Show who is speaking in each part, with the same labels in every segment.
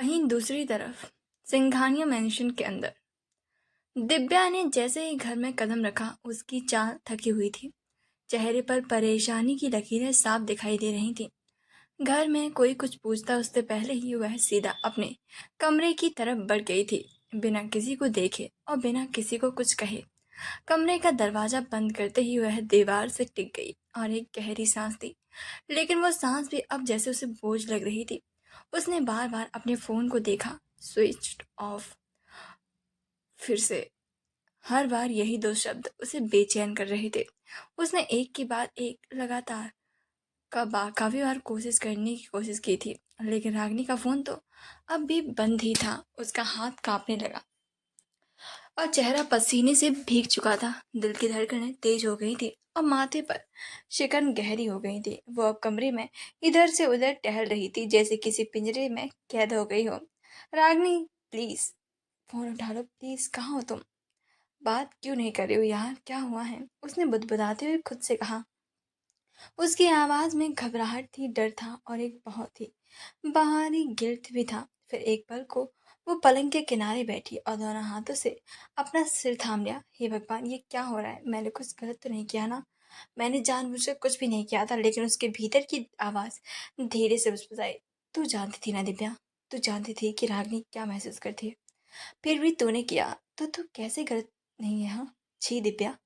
Speaker 1: वहीं दूसरी तरफ सिंघानिया मैंशन के अंदर दिव्या ने जैसे ही घर में कदम रखा उसकी चाल थकी हुई थी। चेहरे पर परेशानी की लकीरें साफ दिखाई दे रही थीं। घर में कोई कुछ पूछता उससे पहले ही वह सीधा अपने कमरे की तरफ बढ़ गई थी, बिना किसी को देखे और बिना किसी को कुछ कहे। कमरे का दरवाजा बंद करते ही वह दीवार से टिक गई और एक गहरी सांस ली। लेकिन वो सांस भी अब जैसे उसे बोझ लग रही थी। उसने बार बार अपने फोन को देखा, स्विच ऑफ। फिर से हर बार यही दो शब्द उसे बेचैन कर रहे थे। उसने एक के बाद एक लगातार काफी बार कोशिश करने की कोशिश की थी, लेकिन रागिनी का फोन तो अब भी बंद ही था। उसका हाथ कांपने लगा और चेहरा पसीने से भीग चुका था। दिल की धड़कनें तेज हो गई थी और माथे पर शिकन गहरी हो गई थी। वो अब कमरे में इधर से उधर टहल रही थी, जैसे किसी पिंजरे में कैद हो गई हो। रागिनी, प्लीज फोन उठा लो, प्लीज। कहाँ हो तुम? बात क्यों नहीं कर रही हो यार? क्या हुआ है? उसने बुदबुदाते हुए खुद से कहा। उसकी आवाज में घबराहट थी, डर था और एक बहुत ही बाहरी गिल्ट भी था। फिर एक पल को वो पलंग के किनारे बैठी और दोनों हाथों से अपना सिर थाम लिया। हे भगवान, ये क्या हो रहा है? मैंने कुछ गलत तो नहीं किया ना? मैंने जानबूझकर कुछ भी नहीं किया था। लेकिन उसके भीतर की आवाज धीरे से बुदबुदाई। तू जानती थी ना दिव्या, तू जानती थी कि रागिनी क्या महसूस करती है, फिर भी तूने किया तो तू कैसे गलत नहीं है? हाँ, छी दिव्या,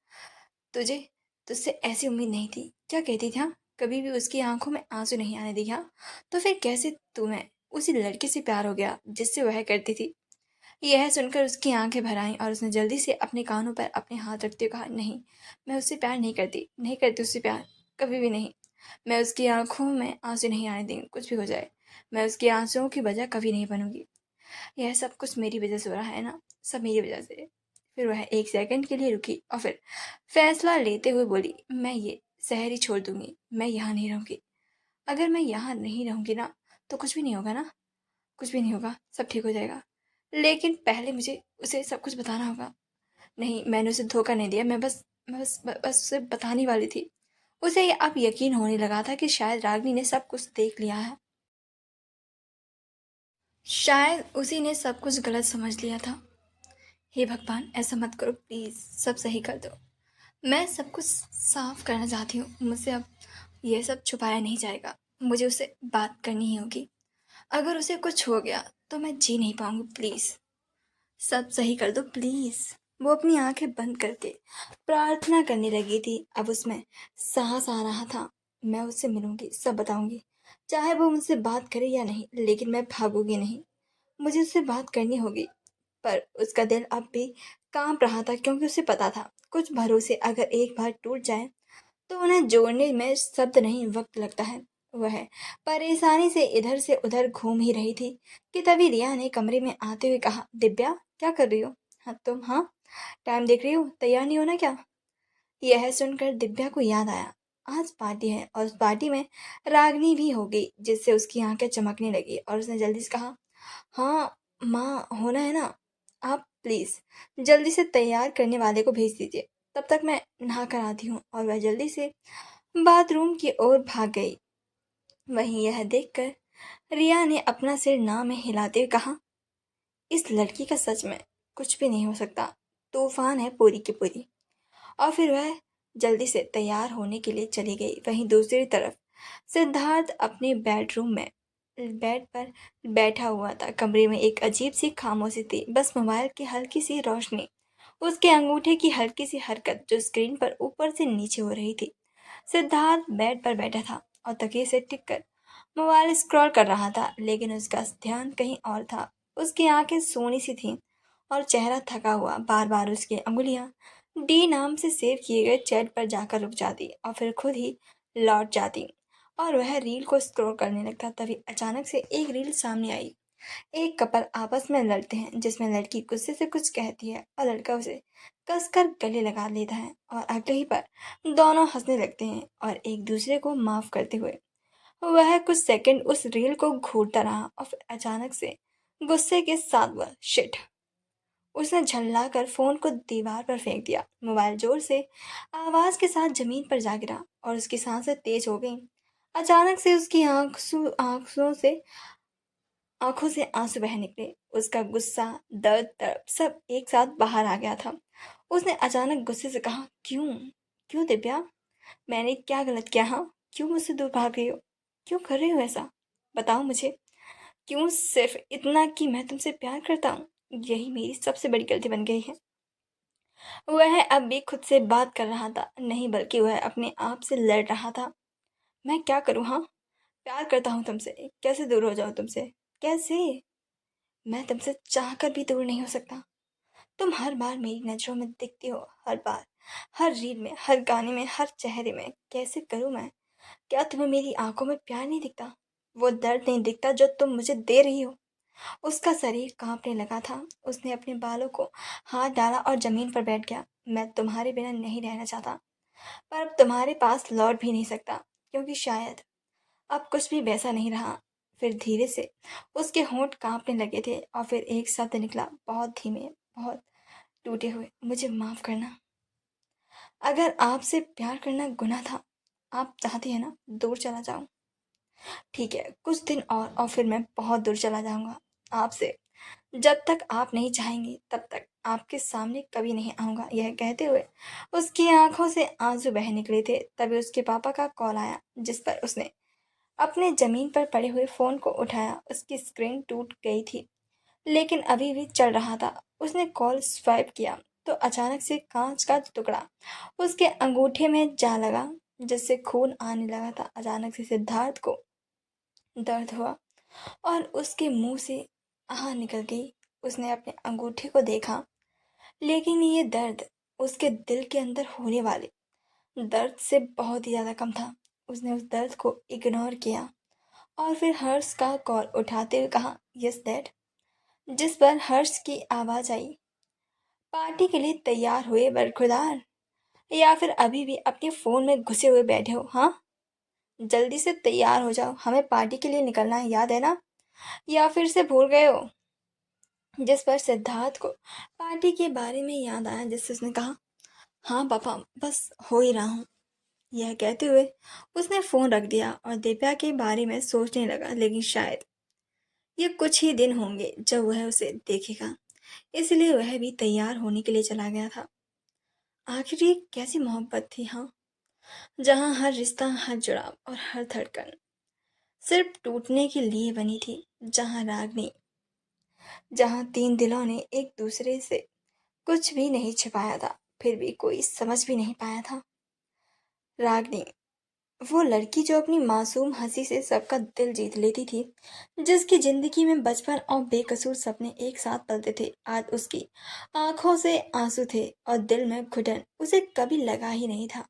Speaker 1: तुझे तुझसे ऐसी उम्मीद नहीं थी। क्या कहती थी? हाँ, कभी भी उसकी आंखों में आंसू नहीं आने दिया। तो फिर कैसे तुम्हें उसी लड़के से प्यार हो गया जिससे वह करती थी? यह सुनकर उसकी आंखें भर आईं और उसने जल्दी से अपने कानों पर अपने हाथ रखते हुए कहा, नहीं, मैं उससे प्यार नहीं करती, नहीं करती उससे प्यार, कभी भी नहीं। मैं उसकी आंखों में आंसू नहीं आने देंगी, कुछ भी हो जाए। मैं उसके आंसुओं की वजह कभी नहीं बनूंगी। यह सब कुछ मेरी वजह से हो रहा है ना, सब मेरी वजह से। फिर वह एक सेकंड के लिए रुकी और फिर फैसला लेते हुए बोली, मैं ये शहर ही छोड़ दूंगी, मैं यहाँ नहीं रहूंगी। अगर मैं यहाँ नहीं रहूंगी ना, तो कुछ भी नहीं होगा ना, कुछ भी नहीं होगा, सब ठीक हो जाएगा। लेकिन पहले मुझे उसे सब कुछ बताना होगा। नहीं, मैंने उसे धोखा नहीं दिया, मैं बस उसे बताने वाली थी। उसे ये अब यकीन होने लगा था कि शायद रागिनी ने सब कुछ देख लिया है। शायद उसी ने सब कुछ गलत समझ लिया था। हे भगवान, ऐसा मत करो प्लीज, सब सही कर दो। मैं सब कुछ साफ करना चाहती हूँ। मुझसे अब ये सब छुपाया नहीं जाएगा। मुझे उससे बात करनी ही होगी। अगर उसे कुछ हो गया तो मैं जी नहीं पाऊंगी। प्लीज सब सही कर दो, प्लीज। वो अपनी आंखें बंद करके प्रार्थना करने लगी थी। अब उसमें साहस आ रहा था। मैं उससे मिलूंगी, सब बताऊंगी, चाहे वो मुझसे बात करे या नहीं, लेकिन मैं भागूंगी नहीं। मुझे उससे बात करनी होगी। पर उसका दिल अब भी कांप रहा था, क्योंकि उसे पता था कुछ भरोसे अगर एक बार टूट जाए तो उन्हें जोड़ने में शब्द नहीं, वक्त लगता है। वह परेशानी से इधर से उधर घूम ही रही थी कि तभी रिया ने कमरे में आते हुए कहा, दिव्या, क्या कर रही हो? हाँ तुम? हाँ, टाइम देख रही हो? तैयार नहीं होना क्या? यह सुनकर दिव्या को याद आया, आज पार्टी है और उस पार्टी में रागनी भी होगी, जिससे उसकी आंखें चमकने लगी और उसने जल्दी से कहा, हाँ माँ, होना है ना? आप प्लीज जल्दी से तैयार करने वाले को भेज दीजिए, तब तक मैं नहा कर आती हूँ। और वह जल्दी से बाथरूम की ओर भाग गई। वहीं यह देखकर रिया ने अपना सिर ना में हिलाते हुए कहा, इस लड़की का सच में कुछ भी नहीं हो सकता, तूफान है पूरी की पूरी। और फिर वह जल्दी से तैयार होने के लिए चली गई। वहीं दूसरी तरफ सिद्धार्थ अपने बेडरूम में बेड पर बैठा हुआ था। कमरे में एक अजीब सी खामोशी थी, बस मोबाइल की हल्की सी रोशनी, उसके अंगूठे की हल्की सी हरकत जो स्क्रीन पर ऊपर से नीचे हो रही थी। सिद्धार्थ बेड पर बैठा था और तकिए से टिक कर मोबाइल स्क्रॉल कर रहा था, लेकिन उसका ध्यान कहीं और था। उसकी आंखें सोनी सी थीं और चेहरा थका हुआ। बार बार उसकी अंगुलियां डी नाम से सेव किए गए चैट पर जाकर रुक जाती और फिर खुद ही लौट जाती और वह रील को स्क्रॉल करने लगता। तभी अचानक से एक रील सामने आई। एक कपल आपस में लड़ते हैं, जिसमें लड़की गुस्से से कुछ कहती है और लड़का उसे कसकर गले लगा लेता है और अगले ही पर दोनों हंसने लगते हैं और एक दूसरे को माफ करते हुए। वह कुछ सेकंड उस रील को घूरता रहा और फिर अचानक से गुस्से के साथ वह शिट, उसने झल्लाकर फोन को दीवार पर फेंक दिया। मोबाइल जोर से आवाज के साथ जमीन पर जा गिरा और उसकी सांसें तेज हो गईं। अचानक से उसकी आंखों से आंखों से आंसू बह निकले। उसका गुस्सा, दर्द, तड़प सब एक साथ बाहर आ गया था। उसने अचानक गुस्से से कहा, क्यों? क्यों दिव्या? मैंने क्या गलत किया? हाँ, क्यों मुझसे दूर भाग रही हो? क्यों कर रही हो ऐसा? बताओ मुझे। क्यों? सिर्फ इतना कि मैं तुमसे प्यार करता हूँ, यही मेरी सबसे बड़ी गलती बन गई है। वह अब भी खुद से बात कर रहा था, नहीं बल्कि वह अपने आप से लड़ रहा था। मैं क्या करूँ? हाँ, प्यार करता हूँ तुमसे, कैसे दूर हो जाऊँ तुमसे? कैसे? मैं तुमसे चाहकर भी दूर नहीं हो सकता। तुम हर बार मेरी नज़रों में दिखती हो, हर बार, हर रील में, हर गाने में, हर चेहरे में। कैसे करूँ मैं? क्या तुम्हें मेरी आंखों में प्यार नहीं दिखता? वो दर्द नहीं दिखता जो तुम मुझे दे रही हो? उसका शरीर कांपने लगा था। उसने अपने बालों को हाथ डाला और जमीन पर बैठ गया। मैं तुम्हारे बिना नहीं रहना चाहता, पर अब तुम्हारे पास लौट भी नहीं सकता, क्योंकि शायद अब कुछ भी वैसा नहीं रहा। फिर धीरे से उसके होंठ कांपने लगे थे और फिर एक शब्द निकला, बहुत धीमे, बहुत टूटे हुए, मुझे माफ करना। अगर आपसे प्यार करना गुनाह था, आप चाहती है ना दूर चला जाऊं? ठीक है, कुछ दिन और फिर मैं बहुत दूर चला जाऊंगा आपसे। जब तक आप नहीं चाहेंगी तब तक आपके सामने कभी नहीं आऊंगा। यह कहते हुए उसकी आंखों से आंसू बह निकले थे। तभी उसके पापा का कॉल आया, जिस पर उसने अपने जमीन पर पड़े हुए फोन को उठाया। उसकी स्क्रीन टूट गई थी, लेकिन अभी भी चल रहा था। उसने कॉल स्वाइप किया तो अचानक से कांच का टुकड़ा उसके अंगूठे में जा लगा, जिससे खून आने लगा था। अचानक से सिद्धार्थ को दर्द हुआ और उसके मुंह से आह निकल गई। उसने अपने अंगूठे को देखा, लेकिन ये दर्द उसके दिल के अंदर होने वाले दर्द से बहुत ही ज्यादा कम था। उसने उस दर्द को इग्नोर किया और फिर हर्ष का कॉल उठाते हुए कहा, यस डैड। जिस पर हर्ष की आवाज आई, पार्टी के लिए तैयार हुए बरखुरदार, या फिर अभी भी अपने फोन में घुसे हुए बैठे हो? हाँ, जल्दी से तैयार हो जाओ, हमें पार्टी के लिए निकलना है, याद है ना? या फिर से भूल गए हो? जिस पर सिद्धार्थ को पार्टी के बारे में याद आया, जिससे उसने कहा, हाँ पापा, बस हो ही रहा हूँ। यह कहते हुए उसने फोन रख दिया और दिव्या के बारे में सोचने लगा, लेकिन शायद ये कुछ ही दिन होंगे जब वह उसे देखेगा, इसलिए वह भी तैयार होने के लिए चला गया था। आखिर ये कैसी मोहब्बत थी, हाँ, जहाँ हर रिश्ता, हर जुड़ाव और हर धड़कन सिर्फ टूटने के लिए बनी थी। जहाँ रागनी, जहाँ तीन दिलों ने एक दूसरे से कुछ भी नहीं छिपाया था, फिर भी कोई समझ भी नहीं पाया था। रागनी, वो लड़की जो अपनी मासूम हंसी से सबका दिल जीत लेती थी, जिसकी जिंदगी में बचपन और बेकसूर सपने एक साथ पलते थे। आज उसकी आंखों से आंसू थे और दिल में घुटन। उसे कभी लगा ही नहीं था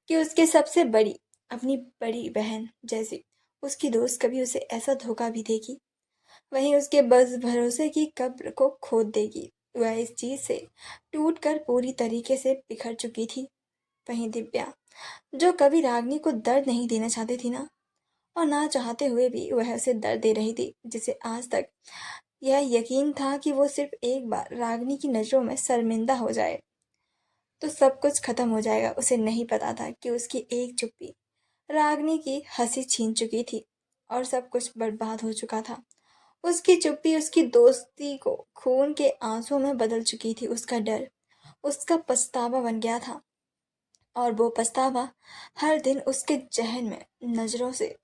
Speaker 1: कि उसके सबसे बड़ी, अपनी बड़ी बहन जैसी उसकी दोस्त कभी उसे ऐसा धोखा भी देगी, वहीं उसके बस भरोसे की कब्र को खोद देगी। वह इस चीज से टूटकर पूरी तरीके से बिखर चुकी थी। वहीं दिव्या, जो कभी रागनी को दर्द नहीं देना चाहती थी ना, और ना चाहते हुए भी वह उसे दर्द दे रही थी, जिसे आज तक यह यकीन था कि वो सिर्फ एक बार रागनी की नजरों में शर्मिंदा हो जाए तो सब कुछ खत्म हो जाएगा। उसे नहीं पता था कि उसकी एक चुप्पी रागनी की हंसी छीन चुकी थी और सब कुछ बर्बाद हो चुका था। उसकी चुप्पी उसकी दोस्ती को खून के आंसुओं में बदल चुकी थी। उसका डर उसका पछतावा बन गया था, और वो पछतावा हर दिन उसके जहन में नजरों से,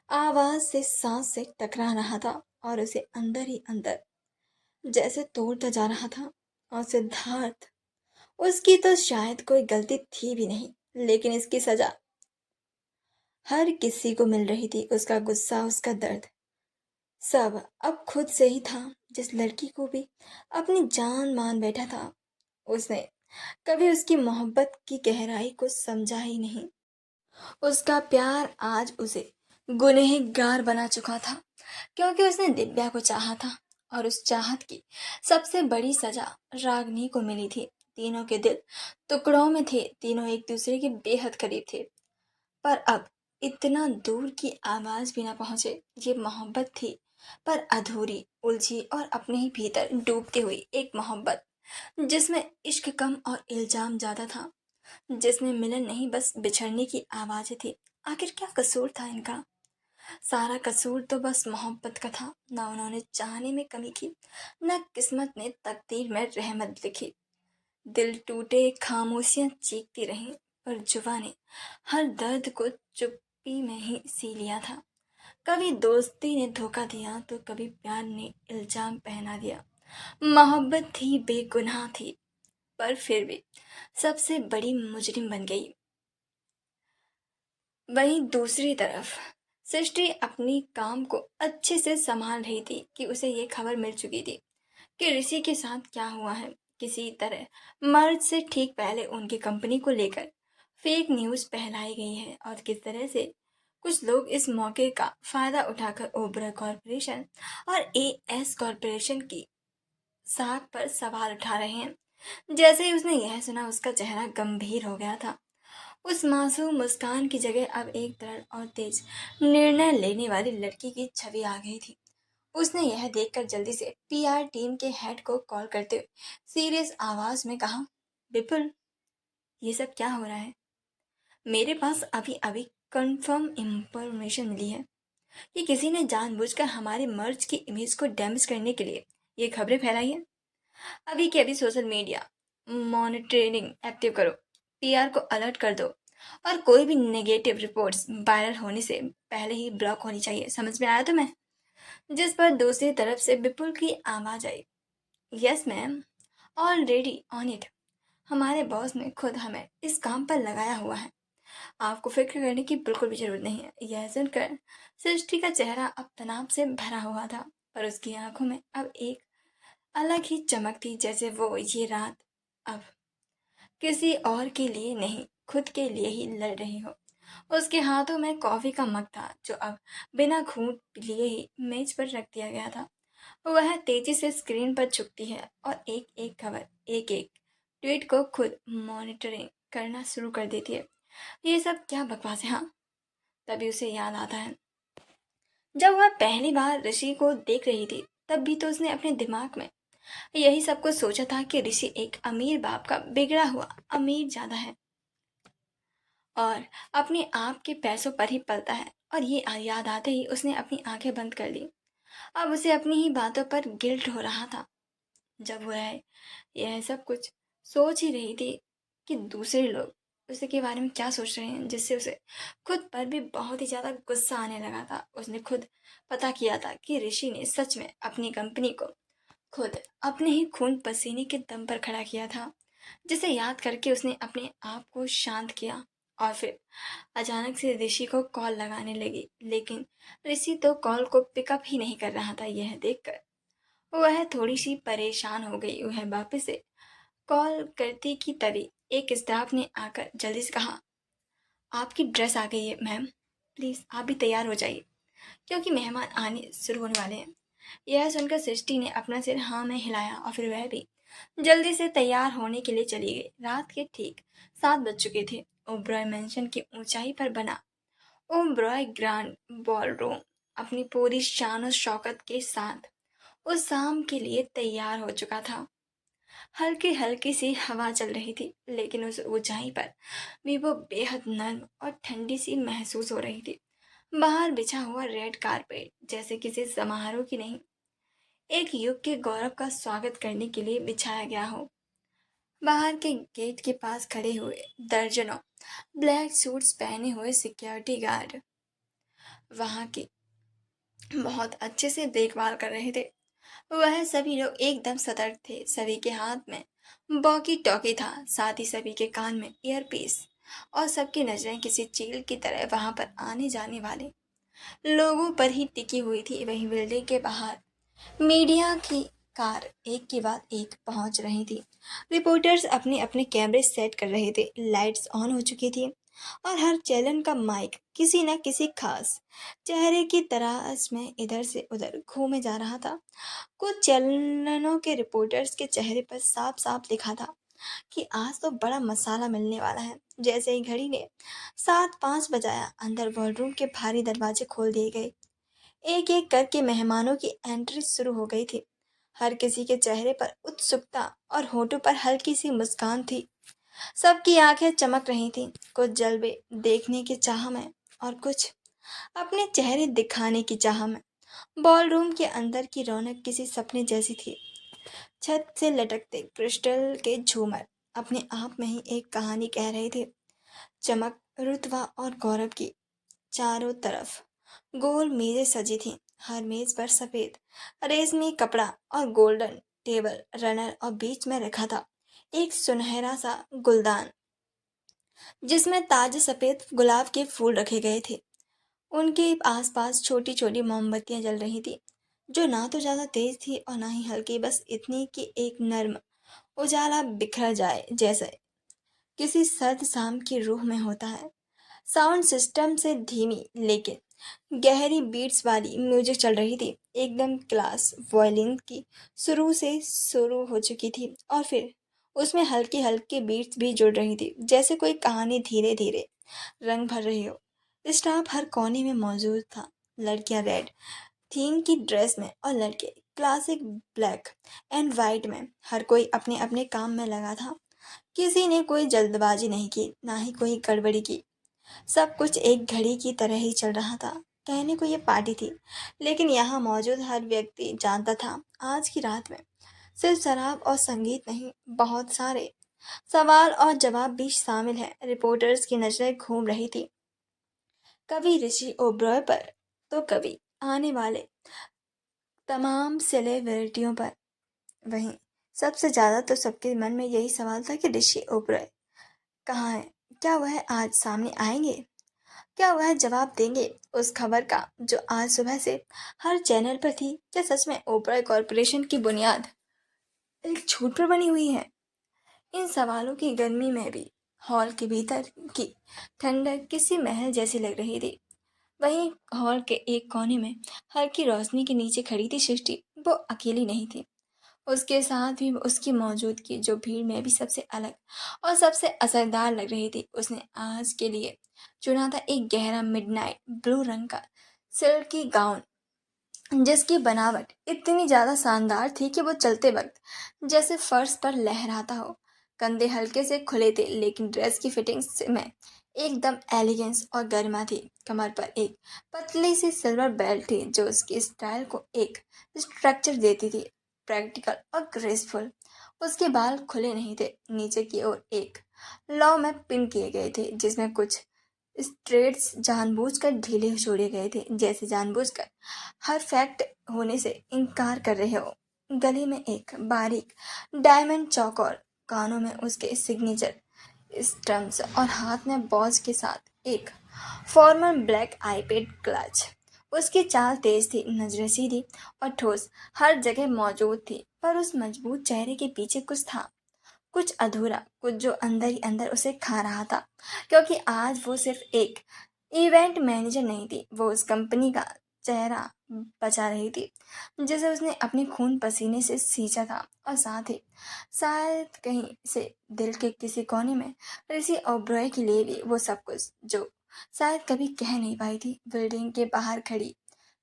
Speaker 1: आवाज से, सांस से टकरा रहा था और उसे अंदर ही अंदर जैसे तोड़ता जा रहा था। और सिद्धार्थ, उसकी तो शायद कोई गलती थी भी नहीं, लेकिन इसकी सजा हर किसी को मिल रही थी। उसका गुस्सा, उसका दर्द, सब अब खुद से ही था। जिस लड़की को भी अपनी जान मान बैठा था, उसने कभी उसकी मोहब्बत की गहराई को समझा ही नहीं। उसका प्यार आज उसे गुनहगार बना चुका था, क्योंकि उसने दिव्या को चाहा था और उस चाहत की सबसे बड़ी सजा रागनी को मिली थी। तीनों के दिल टुकड़ों में थे, तीनों एक दूसरे के बेहद करीब थे, पर अब इतना दूर की आवाज भी ना पहुंचे। ये मोहब्बत थी, पर अधूरी, उलझी और अपने ही भीतर डूबती हुई एक मोहब्बत, जिसमें इश्क कम और इल्जाम ज्यादा था, जिसमें मिलन नहीं बस बिछड़ने की आवाजें थी। आखिर क्या कसूर था इनका? सारा कसूर तो बस मोहब्बत का था। ना उन्होंने चाहने में कमी की, न किस्मत ने तकदीर में रहमत लिखी। दिल टूटे, खामोशियां चीखती रहीं, पर जुबा ने हर दर्द को चुप्पी में ही सी लिया था। कभी दोस्ती ने धोखा दिया तो कभी प्यार ने इल्जाम पहना दिया। मोहब्बत थी, बेगुनाह थी, पर फिर भी सबसे बड़ी मुजरिम बन गई। वहीं दूसरी तरफ सृष्टि अपनी काम को अच्छे से संभाल रही थी कि उसे ये खबर मिल चुकी थी कि ऋषि के साथ क्या हुआ है। किसी तरह मर्ज से ठीक पहले उनकी कंपनी को लेकर फेक न्यूज़ फैलाई गई है और किस तरह से कुछ लोग इस मौके का फायदा उठाकर ओबरा कॉरपोरेशन और एएस कॉरपोरेशन की साख पर सवाल उठा रहे हैं। जैसे ही उसने यह सुना उसका चेहरा गंभीर हो गया था। उस मासूम मुस्कान की जगह अब एक दृढ़ और तेज निर्णय लेने वाली लड़की की छवि आ गई थी। उसने यह देखकर जल्दी से पीआर टीम के हेड को कॉल करते हुए सीरियस आवाज में कहा, विपुल, ये सब क्या हो रहा है? मेरे पास अभी अभी कंफर्म इंफॉर्मेशन मिली है कि किसी ने जानबूझकर हमारे मर्ज की इमेज को डैमेज करने के लिए ये खबरें फैलाई है। अभी के अभी सोशल मीडिया मॉनिटरिंग एक्टिव करो, पीआर को अलर्ट कर दो और कोई भी नेगेटिव रिपोर्ट्स वायरल होने से पहले ही ब्लॉक होनी चाहिए। समझ में आया तुम्हें? जिस पर दूसरी तरफ से विपुल की आवाज आई, yes ma'am, already on it. हमारे बॉस ने खुद हमें इस काम पर लगाया हुआ है। आपको फिक्र करने की बिल्कुल भी जरूरत नहीं है। यह सुनकर सृष्टि का चेहरा अब तनाव से भरा हुआ था, पर उसकी आंखों में अब एक अलग ही चमक थी, जैसे वो ये रात अब किसी और के लिए नहीं, खुद के लिए ही लड़ रही हो। उसके हाथों में कॉफी का मग था जो अब बिना घूंट लिए ही मेज पर रख दिया गया था। वह तेजी से स्क्रीन पर झुकती है और एक एक खबर, एक एक ट्वीट को खुद मॉनिटरिंग करना शुरू कर देती है। ये सब क्या बकवास है? हाँ, तभी उसे याद आता है जब वह पहली बार ऋषि को देख रही थी। तब भी तो उसने अपने दिमाग में यही सब कुछ सोचा था कि ऋषि एक अमीर बाप का बिगड़ा हुआ अमीर ज्यादा है और अपने आप के पैसों पर ही पलता है। और ये याद आते ही उसने अपनी आंखें बंद कर ली। अब उसे अपनी ही बातों पर गिल्ट हो रहा था। जब वह यह सब कुछ सोच ही रही थी कि दूसरे लोग उसके बारे में क्या सोच रहे हैं, जिससे उसे खुद पर भी बहुत ही ज्यादा गुस्सा आने लगा था। उसने खुद पता किया था कि ऋषि ने सच में अपनी कंपनी को खुद अपने ही खून पसीने के दम पर खड़ा किया था, जिसे याद करके उसने अपने आप को शांत किया। और फिर अचानक से ऋषि को कॉल लगाने लगी, लेकिन ऋषि तो कॉल को पिकअप ही नहीं कर रहा था। यह देखकर वह थोड़ी सी परेशान हो गई। वह वापस से कॉल करती कि तभी एक स्टाफ ने आकर जल्दी से कहा, आपकी ड्रेस आ गई है मैम, प्लीज़ आप भी तैयार हो जाइए क्योंकि मेहमान आने शुरू होने वाले हैं। यह सुनकर सृष्टि ने अपना सिर हाँ में हिलाया और फिर वह भी जल्दी से तैयार होने के लिए चली गई। रात के ठीक 7 बज चुके थे। ओब्रॉय मैंशन की ऊंचाई पर बना ओब्रॉय ग्रैंड बॉलरूम अपनी पूरी शान और शौकत के साथ उस शाम के लिए तैयार हो चुका था। हल्की हल्की सी हवा चल रही थी, लेकिन उस ऊंचाई पर भी वो बेहद नर्म और ठंडी सी महसूस हो रही थी। बाहर बिछा हुआ रेड कारपेट जैसे किसी समारोह की नहीं, एक युग के गौरव का स्वागत करने के लिए बिछाया गया हो। बाहर के गेट के पास खड़े हुए दर्जनों ब्लैक सूट्स पहने हुए सिक्योरिटी गार्ड वहां की बहुत अच्छे से देखभाल कर रहे थे। वह सभी लोग एकदम सतर्क थे। सभी के हाथ में वॉकी टॉकी था, साथ ही सभी के कान में ईयरपीस और सबकी नजरें किसी चील की तरह वहां पर आने जाने वाले लोगों पर ही टिकी हुई थी। वहीं बिल्डिंग के बाहर मीडिया की कार एक के बाद एक पहुंच रही थी। रिपोर्टर्स अपने अपने कैमरे सेट कर रहे थे, लाइट्स ऑन हो चुकी थी और हर चैनल का माइक किसी न किसी खास चेहरे की तलाश में इधर से उधर घूमे जा रहा था। कुछ चैनलों के रिपोर्टर्स के चेहरे पर साफ साफ लिखा था कि आज तो बड़ा मसाला मिलने वाला है। जैसे ही घड़ी ने 7:05 बजाया, अंदर बॉलरूम के भारी दरवाजे खोल दिए गए। एक एक करके मेहमानों की एंट्री शुरू हो गई थी। हर किसी के चेहरे पर उत्सुकता और होठों पर हल्की सी मुस्कान थी। सबकी आंखें चमक रही थीं, कुछ जलवे देखने की चाह में और कुछ अपने चेहरे दिखाने की चाह में। बॉलरूम के अंदर की रौनक किसी सपने जैसी थी। छत से लटकते क्रिस्टल के झूमर अपने आप में ही एक कहानी कह रहे थे। चमक, रुतबा और गौरव की। चारों तरफ गोल मेजें सजी थीं। हर मेज पर सफेद रेशमी कपड़ा और गोल्डन टेबल रनर और बीच में रखा था एक सुनहरा सा गुलदान जिसमें ताजे सफेद गुलाब के फूल रखे गए थे। उनके आसपास छोटी छोटी मोमबत्तियां जल रही थी, जो ना तो ज्यादा तेज थी और ना ही हल्की, बस इतनी कि एक नर्म उजाला बिखर जाए जैसे किसी सर्द शाम की रूह में होता है। साउंड सिस्टम से धीमी लेकिन गहरी बीट्स वाली म्यूजिक चल रही थी, एकदम क्लास वायलिन की शुरू से शुरू हो चुकी थी और फिर उसमें हल्की हल्की बीट्स भी जुड़ रही थी, जैसे कोई कहानी धीरे धीरे रंग भर रही हो। स्टाफ हर कोने में मौजूद था। लड़कियां रेड थीम की ड्रेस में और लड़के क्लासिक ब्लैक एंड वाइट में। हर कोई अपने अपने काम में लगा था। किसी ने कोई जल्दबाजी नहीं की, ना ही कोई गड़बड़ी की। सब कुछ एक घड़ी की तरह ही चल रहा था। कहने को ये पार्टी थी, लेकिन यहाँ मौजूद हर व्यक्ति जानता था आज की रात में सिर्फ शराब और संगीत नहीं, बहुत सारे सवाल और जवाब भी शामिल हैं। रिपोर्टर्स की नजरें घूम रही थी, कभी ऋषि ओबरॉय पर तो कभी आने वाले तमाम सेलिब्रिटियों पर। वहीं सबसे ज्यादा तो सबके मन में यही सवाल था कि ऋषि ओबरॉय कहाँ है? क्या वह आज सामने आएंगे? क्या वह जवाब देंगे उस खबर का जो आज सुबह से हर चैनल पर थी? क्या सच में ओबरॉय कॉरपोरेशन की बुनियाद एक झूठ पर बनी हुई है? इन सवालों की गर्मी में भी हॉल के भीतर की ठंडक किसी महल जैसी लग रही थी। वहीं हॉल के एक कोने में हल्की रोशनी के नीचे खड़ी थी सृष्टि। वो अकेली नहीं थी, उसके साथ भी उसकी मौजूदगी जो भीड़ में भी सबसे अलग और सबसे असरदार लग रही थी। उसने आज के लिए चुना था एक गहरा मिडनाइट ब्लू रंग का सिल्की गाउन, जिसकी बनावट इतनी ज्यादा शानदार थी कि वो चलते वक्त जैसे फर्श पर लहराता हो। कंधे हल्के से खुले थे, लेकिन ड्रेस की फिटिंग में एकदम एलिगेंस और गरिमा थी। कमर पर एक पतली सी सिल्वर बेल्ट थी जो उसकी स्टाइल को एक स्ट्रक्चर देती थी, प्रैक्टिकल और ग्रेसफुल। उसके बाल खुले नहीं थे, नीचे की ओर एक लॉ में पिन किए गए थे, जिसमें कुछ स्ट्रेट्स जानबूझकर ढीले छोड़े गए थे, जैसे जानबूझकर हर फैक्ट होने से इनकार कर रहे हो। गले में एक बारीक डायमंड चौकोर, कानों में उसके सिग्नेचर स्टम्प्स और हाथ में वॉच के साथ एक फॉर्मल ब्लैक आईपैड क्लच। उसकी चाल तेज थी, नजरें सीधी और ठोस हर जगह मौजूद थी, पर उस मजबूत चेहरे के पीछे कुछ था, कुछ अधूरा, कुछ जो अंदर ही अंदर उसे खा रहा था। क्योंकि आज वो सिर्फ एक इवेंट मैनेजर नहीं थी, वो उस कंपनी का चेहरा बचा रही थी जिसे उसने अपने खून पसीने से सींचा था। और साथ ही शायद कहीं से दिल के किसी कोने में ऋषि ओबरॉय के लिए भी वो सब कुछ जो शायद कभी कह नहीं पाई थी। बिल्डिंग के बाहर खड़ी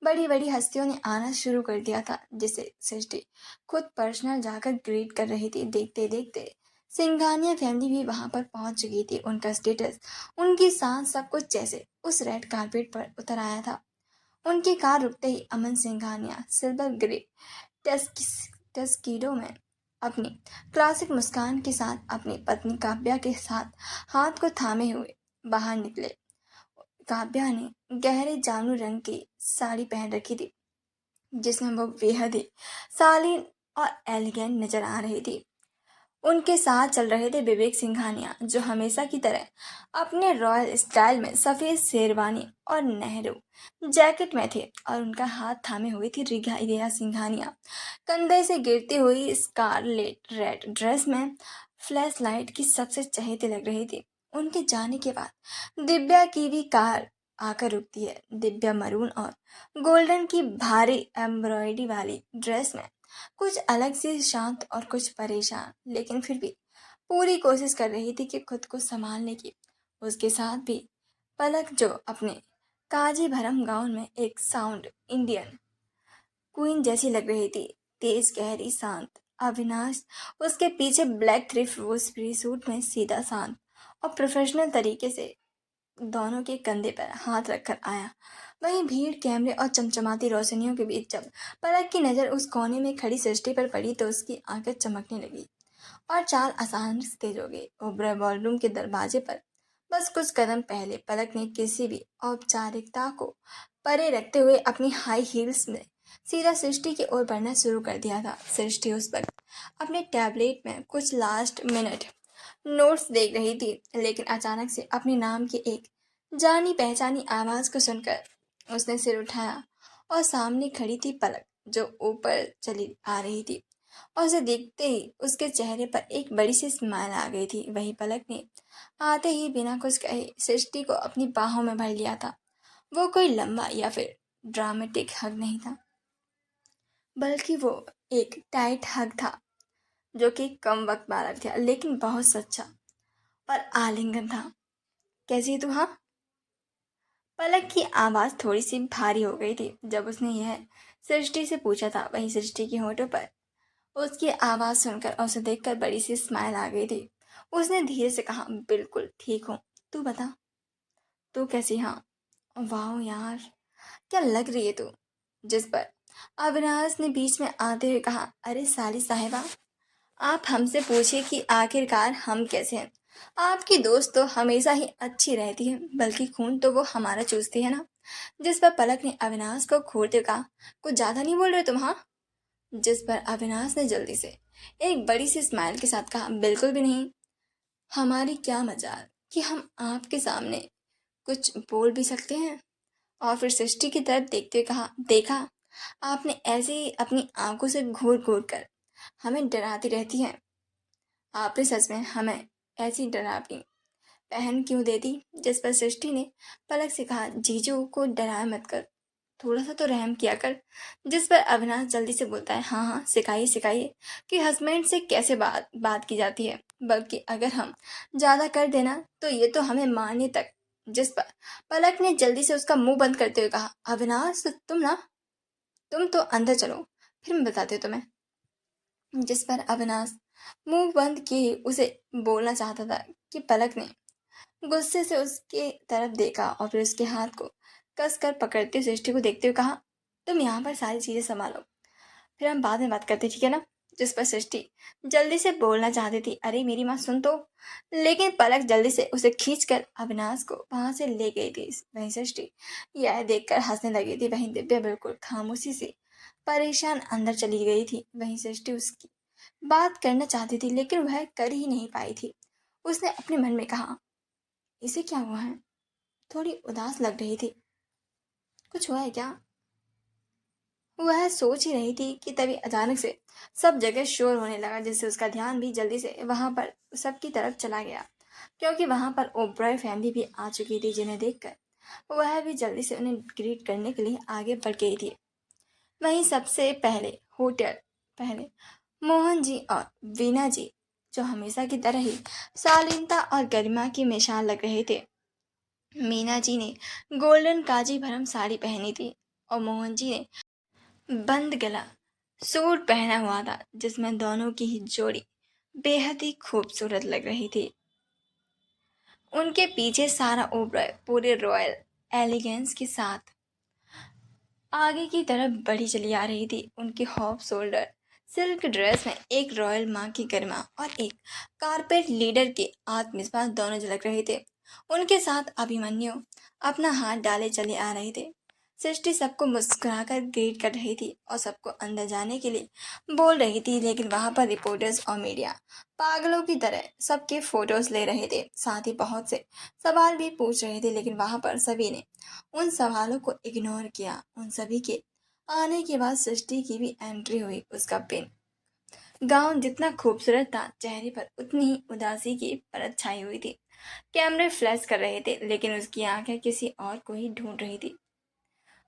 Speaker 1: बड़ी बड़ी हस्तियों ने आना शुरू कर दिया था, जिसे सृष्टि खुद पर्सनल जाकर ग्रीट कर रही थी। देखते देखते सिंघानिया फैमिली भी वहां पर पहुंच चुकी थी। उनका स्टेटस, उनकी सांस, सब कुछ जैसे उस रेड कारपेट पर उतर आया था। उनकी कार रुकते ही अमन सिंघानिया सिल्वर ग्रे टस्कीडो में अपनी क्लासिक मुस्कान के साथ अपनी पत्नी काव्या के साथ हाथ को थामे हुए बाहर निकले। काव्या ने गहरे जामुनी रंग की साड़ी पहन रखी थी, जिसमें वो बेहद ही शालीन और एलिगेंट नजर आ रही थी। उनके साथ चल रहे थे विवेक सिंघानिया, जो हमेशा की तरह अपने रॉयल स्टाइल में सफेद शेरवानी और नेहरू जैकेट में थे, और उनका हाथ थामे हुई थी रिया सिंघानिया, कंधे से गिरती हुई स्कारलेट रेड ड्रेस में फ्लैश लाइट की सबसे चहेती लग रही थी। उनके जाने के बाद दिव्या की भी कार आकर रुकती है। दिव्या मरून और गोल्डन की भारी एम्ब्रॉयडरी वाली ड्रेस में कुछ अलग सी शांत और कुछ परेशान, लेकिन फिर भी पूरी कोशिश कर रही थी कि खुद को संभालने की। उसके साथ भी पलक, जो अपने काजी भरम गाउन में एक साउंड इंडियन क्वीन जैसी लग रही थी, तेज गहरी शांत। अविनाश उसके पीछे ब्लैक थ्रिफ्ट फ्री सूट में सीधा शांत और प्रोफेशनल तरीके से दोनों के कंधे पर हाथ रखकर आया। वहीं भीड़, कैमरे और चमचमाती रोशनियों के बीच जब पलक की नज़र उस कोने में खड़ी सृष्टि पर पड़ी तो उसकी आंखें चमकने लगी और चाल अचानक से तेज हो गई। ओबरा बॉलरूम के दरवाजे पर बस कुछ कदम पहले पलक ने किसी भी औपचारिकता को परे रखते हुए अपनी हाई हील्स में सीधा सृष्टि की ओर बढ़ना शुरू कर दिया था। सृष्टि उस वक्त अपने टैबलेट में कुछ लास्ट मिनट नोट्स देख रही थी, लेकिन अचानक से अपने नाम की एक जानी पहचानी आवाज को सुनकर उसने सिर उठाया और सामने खड़ी थी पलक, जो ऊपर चली आ रही थी। और उसे देखते ही उसके चेहरे पर एक बड़ी सी स्माइल आ गई थी। वही पलक ने आते ही बिना कुछ कहे सृष्टि को अपनी बाहों में भर लिया था। वो कोई लंबा या फिर ड्रामेटिक हग नहीं था, बल्कि वो एक टाइट हग था जो कि कम वक्त वाला था, लेकिन बहुत सच्चा और आलिंगन था। कैसी है तू? हाँ। पलक की आवाज थोड़ी सी भारी हो गई थी जब उसने यह सृष्टि से पूछा था। वहीं सृष्टि के होठों पर उसकी आवाज सुनकर और उसे देखकर बड़ी सी स्माइल आ गई थी। उसने धीरे से कहा, बिल्कुल ठीक हूँ, तू बता, तू कैसी? हाँ। वाह यार, क्या लग रही है तू? जिस पर अविनाश ने बीच में आते हुए कहा, अरे साली साहिबा, आप हमसे पूछिए कि आखिरकार हम कैसे हैं। आपकी दोस्त तो हमेशा ही अच्छी रहती है, बल्कि खून तो वो हमारा चूसती है ना। जिस पर पलक ने अविनाश को घूरते कहा, कुछ ज्यादा नहीं बोल रहे तुम? हाँ। जिस पर अविनाश ने जल्दी से एक बड़ी सी स्माइल के साथ कहा, बिल्कुल भी नहीं। हमारी क्या मजाल कि हम आपके सामने कुछ बोल भी सकते हैं। और फिर सृष्टि की तरफ देखते हुए कहा, देखा, आपने ऐसे ही अपनी आंखों से घूर घूर कर हमें डराती रहती हैं। आपने सच में हमें ऐसी डरावनी पहन क्यों दे दी? जिस पर सृष्टि ने पलक से कहा, जीजू को डराया मत कर, थोड़ा सा तो रहम किया कर। जिस पर अविनाश जल्दी से बोलता है, हाँ हाँ, सिखाइए सिखाइए कि हस्बैंड से कैसे बात बात की जाती है, बल्कि अगर हम ज्यादा कर देना तो ये तो हमें मारने तक। जिस पर पलक ने जल्दी से उसका मुंह बंद करते हुए कहा, अविनाश तुम तो अंदर चलो, फिर मैं बताती हूँ तुम्हें। जिस पर अविनाश मुंह बंद किए उसे बोलना चाहता था कि पलक ने गुस्से से उसके तरफ देखा और फिर उसके हाथ को कस कर पकड़ते सृष्टि को देखते हुए कहा, तुम यहाँ पर सारी चीजें संभालो, फिर हम बाद में बात करते, ठीक है ना। जिस पर सृष्टि जल्दी से बोलना चाहती थी, अरे मेरी माँ सुन तो। लेकिन पलक जल्दी से उसे खींचकर अविनाश को वहां से ले गई थी। वहीं सृष्टि यह देखकर हंसने लगी थी। वहीं दिव्या बिल्कुल खामोशी से परेशान अंदर चली गई थी। वहीं सृष्टि उसकी बात करना चाहती थी, लेकिन वह कर ही नहीं पाई थी। उसने अपने मन में कहा, इसे क्या हुआ है? थोड़ी उदास लग रही थी, कुछ हुआ है क्या? वह सोच ही रही थी कि तभी अचानक से सब जगह शोर होने लगा, जिससे उसका ध्यान भी जल्दी से वहां पर सबकी तरफ चला गया, क्योंकि वहां पर ओब्रॉय फैमिली भी आ चुकी थी, जिन्हें देखकर वह भी जल्दी से उन्हें ग्रीट करने के लिए आगे बढ़ गई थी। वहीं सबसे पहले मोहन जी और वीना जी, जो हमेशा की तरह ही शालीनता और गरिमा की मिसाल लग रहे थे। मीना जी ने गोल्डन काजी भरम साड़ी पहनी थी और मोहन जी ने बंद गला सूट पहना हुआ था, जिसमें दोनों की ही जोड़ी बेहद ही खूबसूरत लग रही थी। उनके पीछे सारा ओबराय पूरे रॉयल एलिगेंस के साथ आगे की तरफ बढ़ी चली आ रही थी। उनकी हॉफ शोल्डर सिल्क ड्रेस में एक रॉयल माँ की गरिमा और एक कारपेट लीडर के आत्मविश्वास दोनों झलक रहे थे। उनके साथ अभिमन्यु अपना हाथ डाले चले आ रहे थे। सृष्टि सबको मुस्कुराकर ग्रीट कर रही थी और सबको अंदर जाने के लिए बोल रही थी, लेकिन वहां पर रिपोर्टर्स और मीडिया पागलों की तरह सबके फोटोज ले रहे थे। साथ ही बहुत से सवाल भी पूछ रहे थे, लेकिन वहां पर सभी ने उन सवालों को इग्नोर किया। उन सभी के आने के बाद सृष्टि की भी एंट्री हुई। उसका पिन गाउन जितना खूबसूरत था, चेहरे पर उतनी ही उदासी की परत छाई हुई थी। कैमरे फ्लैश कर रहे थे, लेकिन उसकी आंखें किसी और को ही ढूंढ रही थी।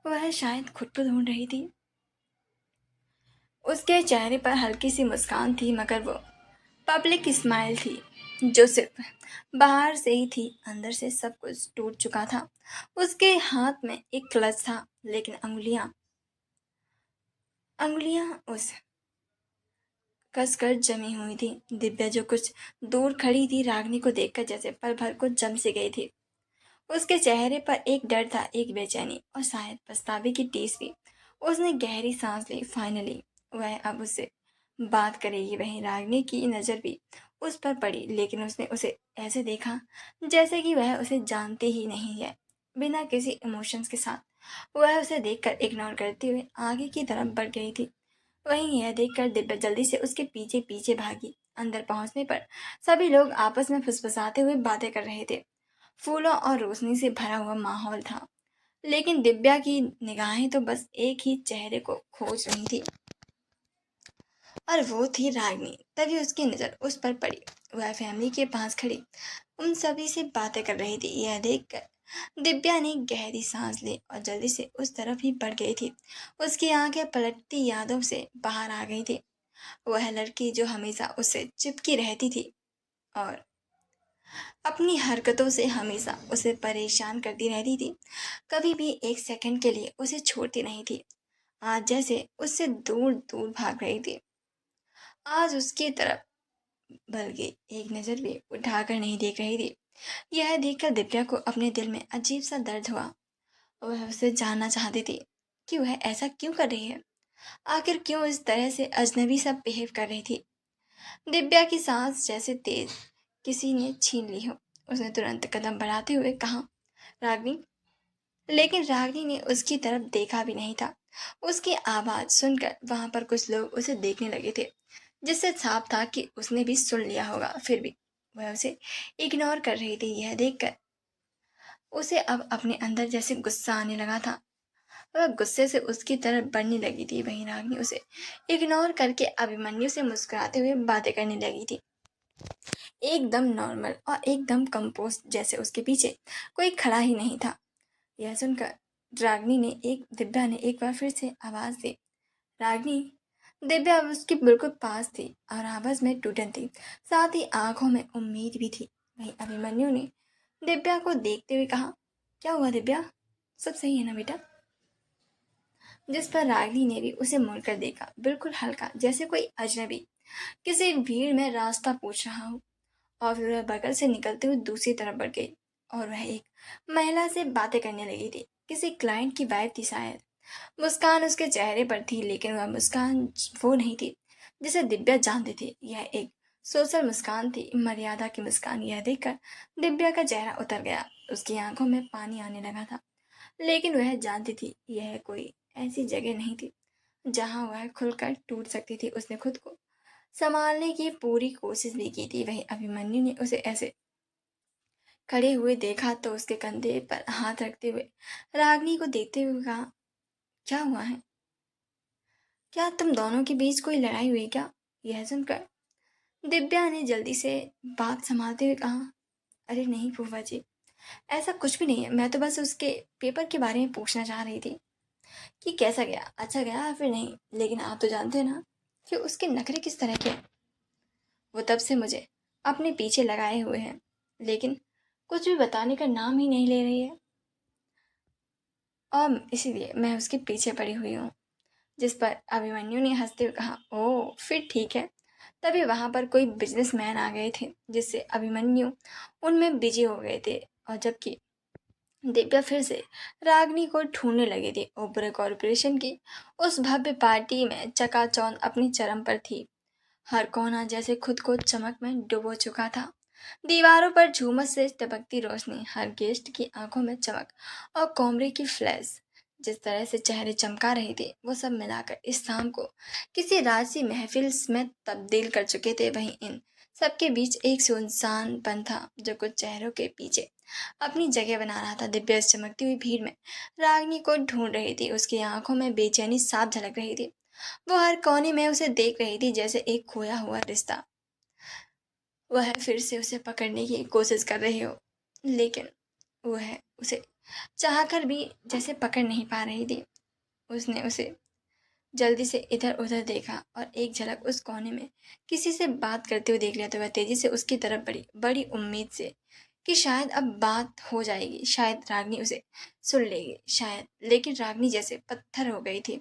Speaker 1: वह शायद खुद को ढूंढ रही थी। उसके चेहरे पर हल्की सी मुस्कान थी, मगर वो पब्लिक स्माइल थी जो सिर्फ बाहर से ही थी, अंदर से सब कुछ टूट चुका था। उसके हाथ में एक क्लच था, लेकिन अंगुलियां अंगुलियां उस कसकर जमी हुई थी। दिव्या जो कुछ दूर खड़ी थी, रागनी को देखकर जैसे पल भर को जम सी गई थी। उसके चेहरे पर एक डर था, एक बेचैनी और शायद पछतावे की टीस भी। उसने गहरी सांस ली। फाइनली वह अब उससे बात करेगी। वहीं रागिनी की नज़र भी उस पर पड़ी, लेकिन उसने उसे ऐसे देखा जैसे कि वह उसे जानती ही नहीं है। बिना किसी इमोशंस के साथ वह उसे देखकर इग्नोर करते हुए आगे की तरफ बढ़ गई थी। वहीं यह देखकर दिव्या जल्दी से उसके पीछे पीछे भागी। अंदर पहुंचने पर सभी लोग आपस में फुसफुसाते हुए बातें कर रहे थे। फूलों और रोशनी से भरा हुआ माहौल था, लेकिन दिव्या की निगाहें तो बस एक ही चेहरे को खोज रही थी, और वो थी रागिनी। तभी उसकी नज़र उस पर पड़ी। वह फैमिली के पास खड़ी उन सभी से बातें कर रही थी। यह देखकर दिव्या ने गहरी सांस ली और जल्दी से उस तरफ ही बढ़ गई थी। उसकी आंखें पलटती यादों से बाहर आ गई थी। वह लड़की जो हमेशा उससे चिपकी रहती थी और अपनी हरकतों से हमेशा उसे परेशान करती रहती थी, कभी भी एक सेकंड के लिए उसे छोड़ती नहीं थी। आज जैसे उससे दूर दूर भाग रही थी। आज उसकी तरफ बल्कि एक नज़र भी उठाकर नहीं देख रही थी। यह देखकर दिव्या को अपने दिल में अजीब सा दर्द हुआ। वह उसे जानना चाहती थी कि वह ऐसा क्यों कर रही है। आखिर क्यों इस तरह से अजनबी सा बिहेव कर रही थी। दिव्या की सांस जैसे तेज किसी ने छीन ली हो। उसने तुरंत कदम बढ़ाते हुए कहा, रागिनी। लेकिन रागिनी ने उसकी तरफ देखा भी नहीं था। उसकी आवाज़ सुनकर वहां पर कुछ लोग उसे देखने लगे थे, जिससे साफ था कि उसने भी सुन लिया होगा। फिर भी वह उसे इग्नोर कर रही थी। यह देखकर उसे अब अपने अंदर जैसे गुस्सा आने लगा था। वह गुस्से से उसकी तरफ बढ़ने लगी थी। वहीं रागिनी उसे इग्नोर करके अभिमन्यु से मुस्कुराते हुए बातें करने लगी थी, एकदम नॉर्मल और एकदम कंपोस्ट, जैसे उसके पीछे कोई खड़ा ही नहीं था। यह सुनकर दिव्या ने एक बार फिर से आवाज दी, रागिनी। दिव्या अब उसके बिल्कुल पास थी और आवाज में टूटन थी, साथ ही आंखों में उम्मीद भी थी। वहीं अभिमन्यु ने दिव्या को देखते हुए कहा, क्या हुआ दिव्या, सब सही है ना बेटा। जिस पर रागिनी ने भी उसे मुड़कर देखा, बिल्कुल हल्का, जैसे कोई अजनबी किसी भीड़ में रास्ता पूछ रहा हो। और फिर वह बगल से निकलते हुए दूसरी तरफ बढ़ गई और वह एक महिला से बातें करने लगी थी। किसी क्लाइंट की वाइफ थी शायद। मुस्कान उसके चेहरे पर थी, लेकिन वह मुस्कान वो नहीं थी जिसे दिव्या जानती थी। यह एक सोशल मुस्कान थी, मर्यादा की मुस्कान। यह देखकर दिव्या का चेहरा उतर गया। उसकी आंखों में पानी आने लगा था, लेकिन वह जानती थी यह कोई ऐसी जगह नहीं थी जहां वह खुलकर टूट सकती थी। उसने खुद को संभालने की पूरी कोशिश भी की थी। वहीं अभिमन्यु ने उसे ऐसे खड़े हुए देखा तो उसके कंधे पर हाथ रखते हुए रागिनी को देखते हुए कहा, क्या हुआ है, क्या तुम दोनों के बीच कोई लड़ाई हुई क्या। यह सुनकर दिव्या ने जल्दी से बात संभालते हुए कहा, अरे नहीं फूफा जी, ऐसा कुछ भी नहीं है। मैं तो बस उसके पेपर के बारे में पूछना चाह रही थी कि कैसा गया, अच्छा गया या फिर नहीं। लेकिन आप तो जानते हैं ना कि उसके नखरे किस तरह के हैं। वो तब से मुझे अपने पीछे लगाए हुए हैं, लेकिन कुछ भी बताने का नाम ही नहीं ले रही है, और इसीलिए मैं उसके पीछे पड़ी हुई हूँ। जिस पर अभिमन्यु ने हंसते हुए कहा, ओह फिर ठीक है। तभी वहां पर कोई बिजनेसमैन आ गए थे, जिससे अभिमन्यु उनमें बिजी हो गए थे। और जबकि दिव्या फिर से रागिनी को ढूंढने लगी थी। ओबरा कॉरपोरेशन की उस भव्य पार्टी में चकाचौंध अपनी चरम पर थी। हर कोना जैसे खुद को चमक में डुबो चुका था। दीवारों पर झूमर से टपकती रोशनी, हर गेस्ट की आंखों में चमक और कैमरे की फ्लैश जिस तरह से चेहरे चमका रहे थे, वो सब मिलाकर इस शाम को किसी राजसी महफिल में तब्दील कर चुके थे। वहीं इन सबके बीच एक सुनसान पन था जो कुछ चेहरों के पीछे अपनी जगह बना रहा था। दिव्या इस चमकती हुई भीड़ में रागिनी को ढूंढ रही थी। उसकी आंखों में बेचैनी साफ झलक रही थी। वो हर कोने में उसे देख रही थी, जैसे एक खोया हुआ रिश्ता वह फिर से उसे पकड़ने की कोशिश कर रही हो। लेकिन वह उसे चाहकर भी जैसे पकड़ नहीं पा रही थी। उसने उसे जल्दी से इधर उधर देखा और एक झलक उस कोने में किसी से बात करते हुए देख लिया तो वह तेजी से उसकी तरफ बढ़ी, बड़ी उम्मीद से कि शायद अब बात हो जाएगी, शायद रागिनी उसे सुन लेगी, शायद। लेकिन रागिनी जैसे पत्थर हो गई थी।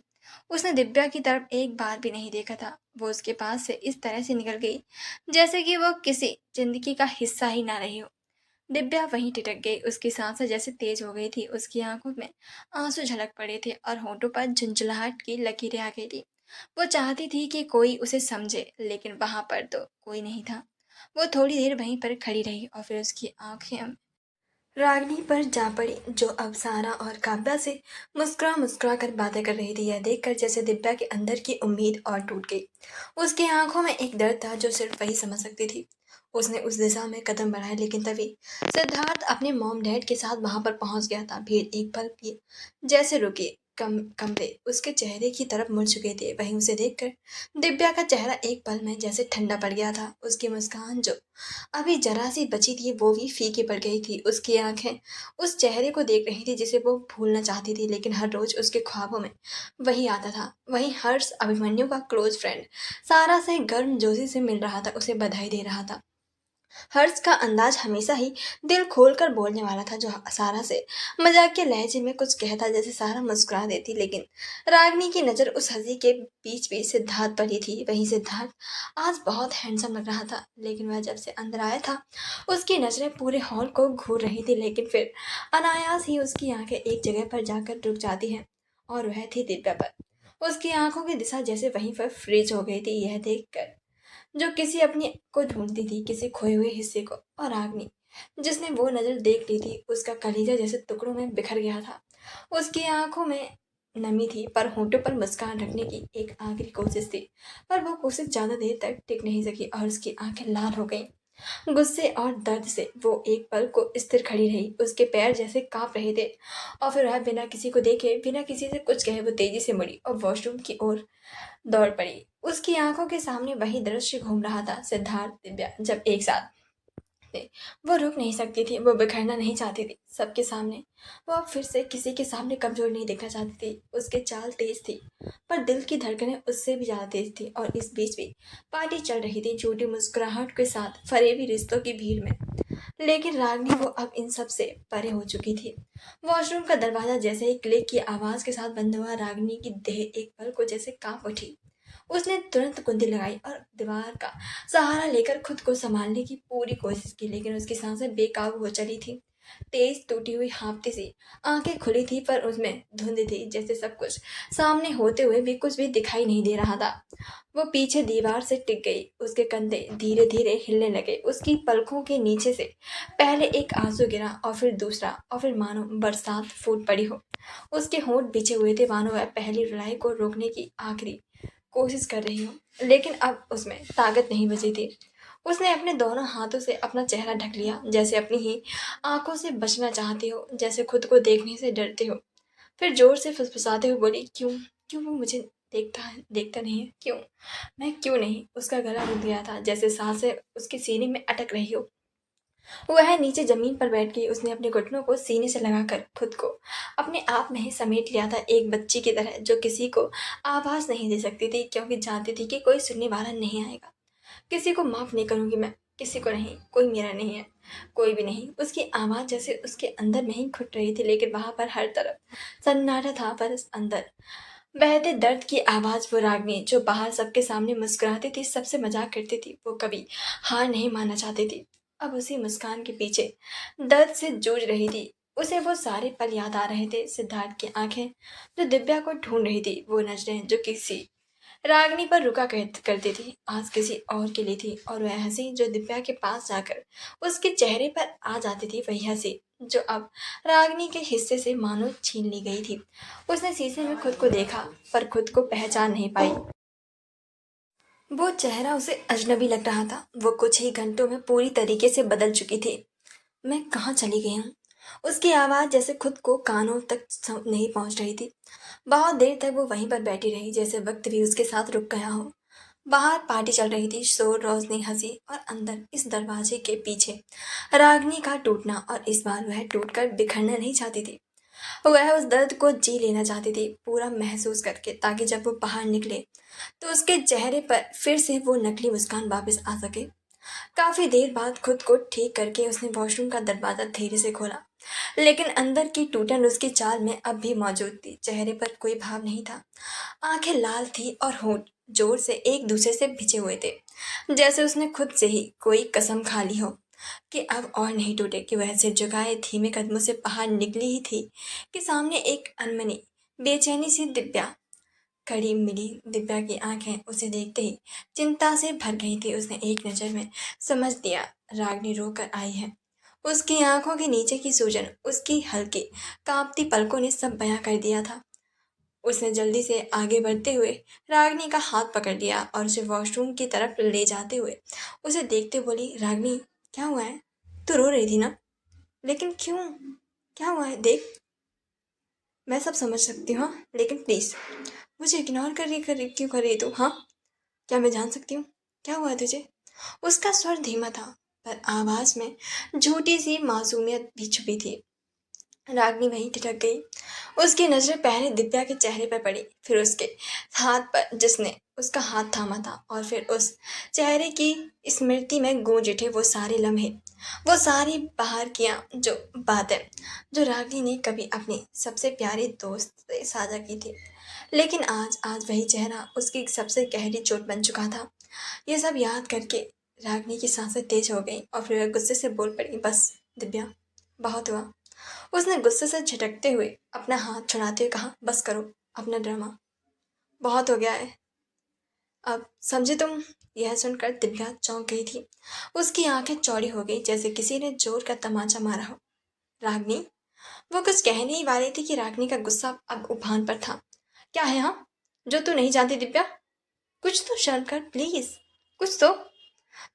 Speaker 1: उसने दिव्या की तरफ एक बार भी नहीं देखा था। वो उसके पास से इस तरह से निकल गई जैसे कि वो किसी जिंदगी का हिस्सा ही ना रही हो। दिव्या वहीं ठिठक गई। उसकी सांसें जैसे तेज हो गई थी, उसकी आंखों में आंसू झलक पड़े थे और होठों पर झुंझलाहट की लकीरें आ गई थी। वो चाहती थी कि कोई उसे समझे, लेकिन वहां पर तो कोई नहीं था। वो थोड़ी देर वहीं पर खड़ी रही और फिर उसकी आंखें रागिनी पर जा पड़ी, जो अब सारा और काव्या से मुस्कुरा मुस्कुरा कर बातें कर रही थी। यह देखकर जैसे दिव्या के अंदर की उम्मीद और टूट गई। उसकी आंखों में एक दर्द था जो सिर्फ वही समझ सकती थी। उसने उस दिशा में कदम बढ़ाए, लेकिन तभी सिद्धार्थ अपने मॉम डैड के साथ वहां पर पहुंच गया था। भीड़ एक पल भी जैसे रुकी। कमरे उसके चेहरे की तरफ मुड़ चुके थे। वहीं उसे देखकर दिव्या का चेहरा एक पल में जैसे ठंडा पड़ गया था। उसकी मुस्कान जो अभी जरा सी बची थी वो भी फीकी पड़ गई थी। उसकी आंखें उस चेहरे को देख रही थी जिसे वो भूलना चाहती थी, लेकिन हर रोज उसके ख्वाबों में वही आता था। वही हर्ष, अभिमन्यु का क्लोज फ्रेंड, सारा से गर्मजोशी से मिल रहा था, उसे बधाई दे रहा था। हर्ष का अंदाज हमेशा ही दिल खोलकर बोलने वाला था, जो सारा से मजाक के लहजे में कुछ कहता जैसे सारा मुस्कुरा देती। लेकिन रागिनी की नजर उस हंसी के बीच भी सिद्धार्थ पर ही थी। वहीं सिद्धार्थ आज बहुत हैंडसम लग रहा था, लेकिन वह जब से अंदर आया था उसकी नजरें पूरे हॉल को घूर रही थी। लेकिन फिर अनायास ही उसकी आंखें एक जगह पर जाकर रुक जाती हैं, और वह थी दिव्या पर। उसकी आंखों की दिशा जैसे वहीं पर फ्रीज हो गई थी। यह देखकर जो किसी अपनी को ढूंढती थी, किसी खोए हुए हिस्से को। और आगनी जिसने वो नजर देख ली थी, उसका कलीजा जैसे टुकड़ों में बिखर गया था। उसकी आंखों में नमी थी, पर होठों पर मुस्कान रखने की एक आखिरी कोशिश थी। पर वो कोशिश ज्यादा देर तक टिक नहीं सकी और उसकी आंखें लाल हो गईं। गुस्से और दर्द से वो एक पल को स्थिर खड़ी रही। उसके पैर जैसे कांप रहे थे, और फिर वह बिना किसी को देखे, बिना किसी से कुछ कहे, वो तेजी से मुड़ी और वॉशरूम की ओर दौड़ पड़ी। उसकी आंखों के सामने वही दृश्य घूम रहा था, सिद्धार्थ दिव्या जब एक साथ थे। वो रुक नहीं सकती थी, वो बिखरना नहीं चाहती थी सबके सामने। वो अब फिर से किसी के सामने कमजोर नहीं दिखना चाहती थी। उसकी चाल तेज थी, पर दिल की धड़कनें उससे भी ज्यादा तेज थी। और इस बीच भी पार्टी चल रही थी, झूठी मुस्कुराहट के साथ, फरेबी रिश्तों की भीड़ में। लेकिन रागनी वो अब इन सब से परे हो चुकी थी। वॉशरूम का दरवाजा जैसे ही क्लिक की आवाज के साथ बंद हुआ, रागनी की देह एक पल को जैसे कांप उठी। उसने तुरंत कुंडी लगाई और दीवार का सहारा लेकर खुद को संभालने की पूरी कोशिश की, लेकिन उसकी सांसें बेकाबू हो चली थी। तेज टूटी हुई हाँफती सी आंखें खुली थी, पर उसमें धुंध थी, जैसे सब कुछ सामने होते हुए भी कुछ भी दिखाई नहीं दे रहा था। वो पीछे दीवार से टिक गई। उसके कंधे धीरे धीरे हिलने लगे। उसकी पलकों के नीचे से पहले एक आंसू गिरा, और फिर दूसरा, और फिर मानो बरसात फूट पड़ी हो। उसके होंठ बिछे हुए थे, मानो वह पहली रुलाई को रोकने की आखिरी कोशिश कर रही हो, लेकिन अब उसमें ताकत नहीं बची थी। उसने अपने दोनों हाथों से अपना चेहरा ढक लिया, जैसे अपनी ही आंखों से बचना चाहती हो, जैसे खुद को देखने से डरती हो। फिर जोर से फुसफुसाते हुए बोली, क्यों? क्यों वो मुझे देखता नहीं है? क्यों? मैं क्यों नहीं? उसका गला रुक गया था, जैसे सांसें उसके सीने में अटक रही हो। वह नीचे जमीन पर बैठ गई। उसने अपने घुटनों को सीने से लगाकर खुद को अपने आप में ही समेट लिया था, एक बच्ची की तरह जो किसी को आवाज नहीं दे सकती थी, क्योंकि जानती थी कि कोई सुनने वाला नहीं आएगा। किसी को माफ नहीं करूंगी मैं, किसी को नहीं, कोई मेरा नहीं है, कोई भी नहीं। उसकी आवाज जैसे उसके अंदर में ही घुट रही थी, लेकिन वहां पर हर तरफ सन्नाटा था, पर अंदर बहते दर्द की आवाज। वो रागनी जो बाहर सबके सामने मुस्कुराती थी, सबसे मजाक करती थी, वो कभी हार नहीं मानना चाहती थी। अब उसी मुस्कान के पीछे दर्द से जूझ रही थी। उसे वो सारे पल याद आ रहे थे, सिद्धार्थ की आंखें जो दिव्या को ढूंढ रही थी, वो नजरें जो किसी रागनी पर रुका करती थी, आज किसी और के लिए थी। और वह हंसी जो दिव्या के पास जाकर उसके चेहरे पर आ जाती थी, वही हंसी जो अब रागनी के हिस्से से मानो छीन ली गई थी। उसने शीशे में खुद को देखा, पर खुद को पहचान नहीं पाई। वो चेहरा उसे अजनबी लग रहा था। वो कुछ ही घंटों में पूरी तरीके से बदल चुकी थी। मैं कहाँ चली गई हूँ? उसकी आवाज जैसे खुद को कानों तक नहीं पहुंच रही थी। बहुत देर तक वो वहीं पर बैठी रही, जैसे वक्त भी उसके साथ रुक गया हो। बाहर पार्टी चल रही थी, शोर, रोशनी, हंसी, और अंदर इस दरवाजे के पीछे रागनी का टूटना। और इस बार वह टूटकर बिखरना नहीं चाहती थी। वह उस दर्द को जी लेना चाहती थी, पूरा महसूस करके, ताकि जब वो बाहर निकले तो उसके चेहरे पर फिर से वो नकली मुस्कान वापस आ सके। काफी देर बाद खुद को ठीक करके उसने वॉशरूम का दरवाजा धीरे से खोला, लेकिन अंदर की टूटन उसकी चाल में अब भी मौजूद थी। चेहरे पर कोई भाव नहीं था, आंखें लाल थी और होंठ जोर से एक दूसरे से भिजे हुए थे, जैसे उसने खुद से ही कोई कसम खा ली हो। कि अब और नहीं टूटे कि वह सिर झुकाए धीमे कदमों से बाहर निकली ही थी कि सामने एक अनमनी बेचैनी सी दिव्या खड़ी मिली। दिव्या की आंखें उसे देखते ही चिंता से भर गई थी। उसने एक नज़र में समझ दिया रागनी रो कर आई है। उसकी आंखों के नीचे की सूजन, उसकी हल्की कांपती पलकों ने सब बयां कर दिया था। उसने जल्दी से आगे बढ़ते हुए रागनी का हाथ पकड़ लिया और उसे वॉशरूम की तरफ ले जाते हुए उसे देखते बोली, रागनी क्या हुआ है? तू रो रही थी ना, लेकिन क्यों? क्या हुआ है देख। मैं सब समझ सकती हूँ हाँ? लेकिन प्लीज मुझे इग्नोर क्यों कर रही तू? हाँ, क्या मैं जान सकती हूँ क्या हुआ है तुझे? उसका स्वर धीमा था पर आवाज में झूठी सी मासूमियत भी छुपी थी। रागनी वहीं ठिठक गई। उसकी नजरें पहले दिव्या के चेहरे पर पड़ी, फिर उसके हाथ पर जिसने उसका हाथ थामा था, और फिर उस चेहरे की स्मृति में गूंज उठे वो सारे लम्हे, वो सारी बाहर किया जो बातें जो रागनी ने कभी अपने सबसे प्यारे दोस्त से साझा की थी। लेकिन आज आज वही चेहरा उसकी सबसे गहरी चोट बन चुका था। ये सब याद करके रागनी की सांसें तेज हो गई और फिर वह गुस्से से बोल पड़ी, बस दिव्या, बहुत हुआ। उसने गुस्से से झटकते हुए अपना हाथ छुड़ाते हुए कहा, बस करो अपना ड्रामा, बहुत हो गया है अब, समझे तुम? यह सुनकर दिव्या चौंक गई थी। उसकी आंखें चौड़ी हो गई जैसे किसी ने जोर का तमाचा मारा हो। रागनी, वो कुछ कहने ही वाली थी कि रागनी का गुस्सा अब उफान पर था। क्या है हाँ, जो तू नहीं जानती दिव्या? कुछ तो शर्म कर प्लीज, कुछ तो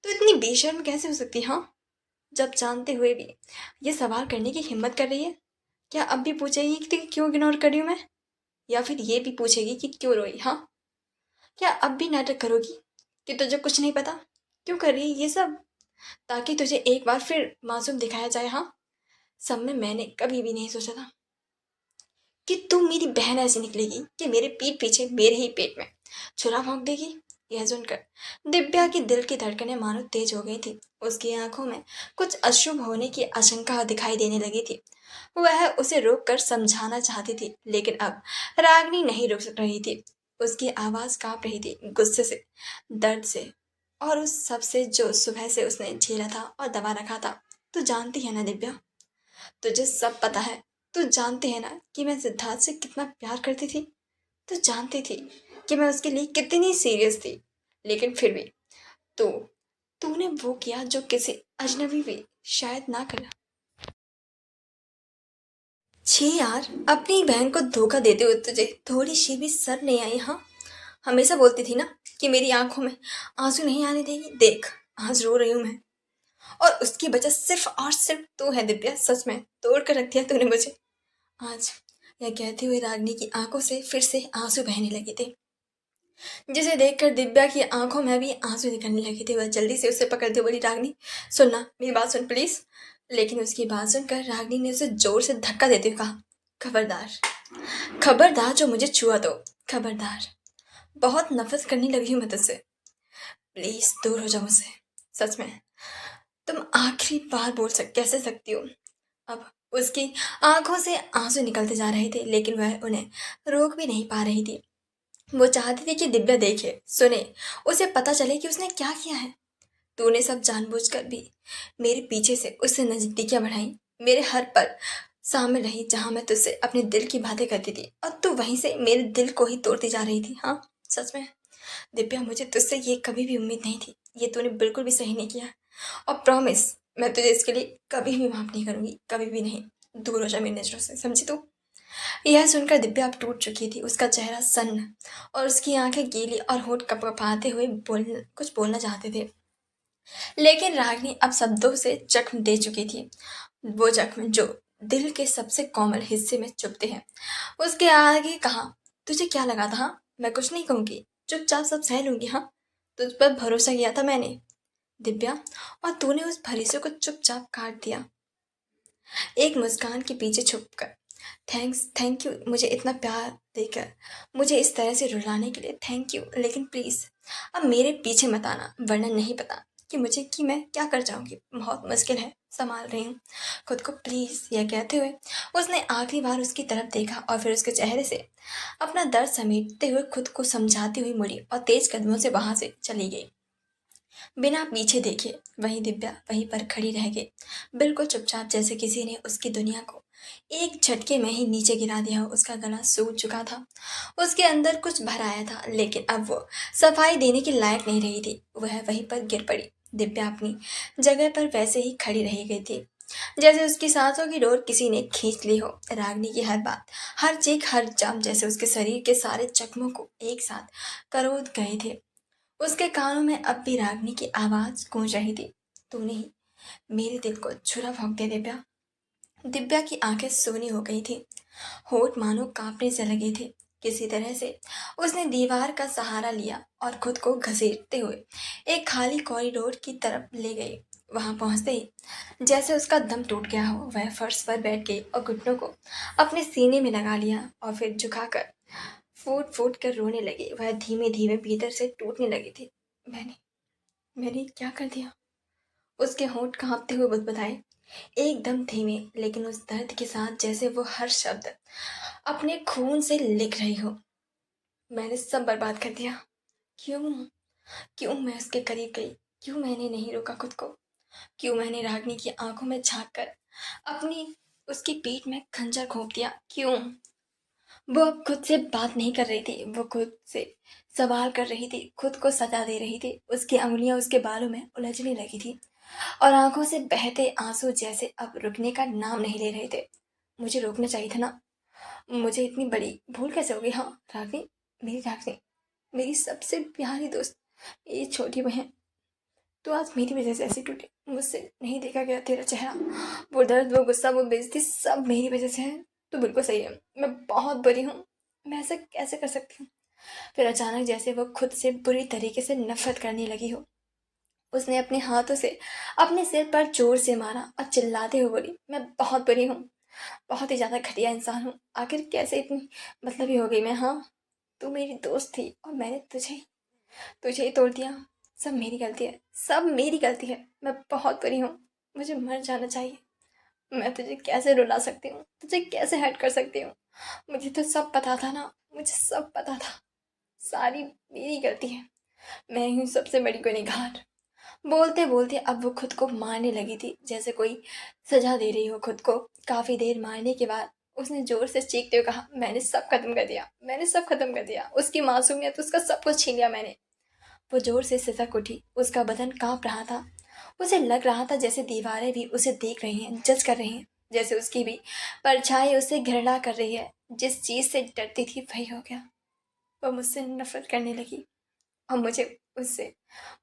Speaker 1: इतनी बेशर्म कैसे हो सकती हाँ, जब जानते हुए भी ये सवाल करने की हिम्मत कर रही है? क्या अब भी पूछेगी कि क्यों इग्नोर कर रही हूं मैं, या फिर ये भी पूछेगी कि क्यों रोई? हाँ, क्या अब भी नाटक करोगी कि तुझे कुछ नहीं पता? क्यों कर रही है ये सब, ताकि तुझे एक बार फिर मासूम दिखाया जाए? हाँ, सब में मैंने कभी भी नहीं सोचा था कि तू मेरी बहन ऐसी निकलेगी कि मेरे पीठ पीछे मेरे ही पेट में छुरा भोंक देगी। यह सुनकर दिव्या की दिल की धड़कनें मानो तेज हो गई थी। उसकी आंखों में कुछ अशुभ होने की आशंका दिखाई देने लगी थी। वह उसे रोक कर समझाना चाहती थी, लेकिन अब रागनी नहीं रुक रही थी। उसकी आवाज कांप रही थी, गुस्से से, दर्द से, और उस सब से जो सुबह से उसने झेला था और दबा रखा था। तू जानती है ना दिव्या, तुझे सब पता है। तू जानती है ना कि मैं सिद्धार्थ से कितना प्यार करती थी। तू जानती थी कि मैं उसके लिए कितनी सीरियस थी, लेकिन फिर भी तू तूने वो किया जो किसी अजनबी भी शायद ना करा। छी यार, अपनी बहन को धोखा देते हुए तुझे थोड़ी सी भी शर्म नहीं आई? हाँ, हमेशा बोलती थी ना कि मेरी आंखों में आंसू नहीं आने देगी। देख, आज रो रही हूं मैं, और उसकी वजह सिर्फ और सिर्फ तू है दिव्या। सच में तोड़ कर रख दिया तूने मुझे आज। यह कहते हुए रागनी की आंखों से फिर से आंसू बहने लगे थे, जिसे देखकर दिव्या की आंखों में भी आंसू निकलने लगे थे। वह जल्दी से उसे पकड़ते बोली, रागनी सुनना, मेरी बात सुन प्लीज। लेकिन उसकी बात सुनकर रागनी ने उसे जोर से धक्का देते हुए कहा, खबरदार, खबरदार जो मुझे छुआ तो, खबरदार, बहुत नफरत करने लगी हूं मैं तुझसे। प्लीज दूर हो जाओ मुझसे। सच में तुम आखिरी बार कैसे सकती हो? अब उसकी आंखों से आंसू निकलते जा रहे थे, लेकिन वह उन्हें रोक भी नहीं पा रही थी। वो चाहती थी कि दिव्या देखे, सुने, उसे पता चले कि उसने क्या किया है। तूने सब जानबूझकर भी मेरे पीछे से उससे नजदीकियां बढ़ाई, मेरे हर पल सामने रही जहां मैं तुझसे अपने दिल की बातें करती थी, और तू वहीं से मेरे दिल को ही तोड़ती जा रही थी। हाँ, सच में दिव्या, मुझे तुझसे ये कभी भी उम्मीद नहीं थी। ये तूने बिल्कुल भी सही नहीं किया, और प्रॉमिस, मैं तुझे इसके लिए कभी भी माफ नहीं करूंगी, कभी भी नहीं। दूर हो जा मेरी नजरों से, समझी तू? यह सुनकर दिव्या अब टूट चुकी थी। उसका चेहरा सन्न और उसकी आंखें गीली और होठ कपकपाते हुए कुछ बोलना चाहते थे, लेकिन रागिनी अब शब्दों से जख्म दे चुकी थी। वो जख्म जो दिल के सबसे कोमल हिस्से में चुभते हैं। उसके आगे कहा, तुझे क्या लगा था हाँ? मैं कुछ नहीं कहूंगी, चुपचाप सब सह लूंगी। हाँ, तुझ पर भरोसा किया था मैंने दिव्या, और तूने उस भरोसे को चुपचाप काट दिया एक मुस्कान के पीछे छुपकर। थैंक यू मुझे इतना प्यार देकर, मुझे इस तरह से रुलाने के लिए थैंक यू। लेकिन प्लीज अब मेरे पीछे मत आना, वरना नहीं पता कि मैं क्या कर जाऊंगी। बहुत मुश्किल है, संभाल रही हूँ खुद को, प्लीज। यह कहते हुए उसने आखिरी बार उसकी तरफ देखा और फिर उसके चेहरे से अपना दर्द समेटते हुए खुद को समझाती हुई मुड़ी और तेज कदमों से वहां से चली गई। बिना पीछे देखे वहीं दिव्या वहीं पर खड़ी रह गई, बिल्कुल चुपचाप, जैसे किसी ने उसकी दुनिया को एक झटके में ही नीचे गिरा दिया हो। उसका गला सूख चुका था, उसके अंदर कुछ भर आया था, लेकिन अब वो सफाई देने के लायक नहीं रही थी। वह वहीं पर गिर पड़ी। दिव्या अपनी जगह पर वैसे ही खड़ी रह गई थी, जैसे उसकी सांसों की डोर किसी ने खींच ली हो। रागनी की हर बात, हर चीख, हर जाम जैसे उसके शरीर के सारे जख्मों को एक साथ करोद गए थे। उसके कानों में अब भी रागनी की आवाज गूंज रही थी, तूने ही मेरे दिल को छुरा भोंक दे दिव्या। दिव्या की आंखें सोनी हो गई थी, होठ मानो कांपने से लगे थे। किसी तरह से उसने दीवार का सहारा लिया और खुद को घसीटते हुए एक खाली कॉरिडोर की तरफ ले गई। वहां पहुंचते ही जैसे उसका दम टूट गया हो, वह फर्श पर बैठ गई और घुटनों को अपने सीने में लगा लिया और फिर झुकाकर फूट फूट कर रोने लगी। वह धीमे धीमे भीतर से टूटने लगी थी। मैंने मैंने क्या कर दिया? उसके होंठ कांपते हुए बुदबुदाए, एकदम धीमे, लेकिन उस दर्द के साथ जैसे वो हर शब्द अपने खून से लिख रही हो। मैंने सब बर्बाद कर दिया। क्यों? क्यों मैं उसके करीब गई? क्यों मैंने नहीं रोका खुद को? क्यों मैंने रागिनी की आंखों में झांक कर अपनी उसकी पीठ में खंजर घोंप दिया? क्यों? वो अब खुद से बात नहीं कर रही थी, वो खुद से सवाल कर रही थी, खुद को सजा दे रही थी। उसकी अंगुलियां उसके बालों में उलझने लगी थी और आंखों से बहते आंसू जैसे अब रुकने का नाम नहीं ले रहे थे। मुझे रोकना चाहिए था ना। मुझे इतनी बड़ी भूल कैसे हो गई? हाँ रागनी, मेरी रागनी, मेरी सबसे प्यारी दोस्त, मेरी छोटी बहन, तो आज मेरी वजह से ऐसे टूटे। मुझसे नहीं देखा गया तेरा चेहरा, वो दर्द, वो गुस्सा, वो बेइज्जती, सब मेरी वजह से है। तो बिल्कुल सही है, मैं बहुत बुरी हूँ। मैं ऐसा कैसे कर सकती हूँ? फिर अचानक जैसे वो खुद से बुरी तरीके से नफरत करने लगी हो, उसने अपने हाथों से अपने सिर पर जोर से मारा और चिल्लाते हुए बोली, मैं बहुत बुरी हूँ, बहुत ही ज्यादा घटिया इंसान हूँ। आखिर कैसे इतनी मतलबी हो गई मैं? हाँ, तू मेरी दोस्त थी और मैंने तुझे तुझे ही तोड़ दिया। सब मेरी गलती है, सब मेरी गलती है। मैं बहुत बुरी हूँ, मुझे मर जाना चाहिए। मैं तुझे कैसे रुला सकती हूँ, तुझे कैसे हर्ट कर सकती हूँ? मुझे तो सब पता था ना, मुझे सब पता था। सारी मेरी गलती है, मैं हूँ सबसे बड़ी गुनहगार। बोलते बोलते अब वो खुद को मारने लगी थी, जैसे कोई सजा दे रही हो खुद को। काफी देर मारने के बाद उसने जोर से चीखते हुए कहा, मैंने सब खत्म कर दिया, मैंने सब खत्म कर दिया, उसकी मासूमियत, उसका सब कुछ छीन लिया मैंने। वो जोर से सिसक उठी, उसका बदन कांप रहा था। उसे लग रहा था जैसे दीवारें भी उसे देख रही हैं, जज कर रही हैं, जैसे उसकी भी परछाई उसे घृणा कर रही है। जिस चीज से डरती थी वही हो गया। वो मुझसे नफरत करने लगी और मुझे उससे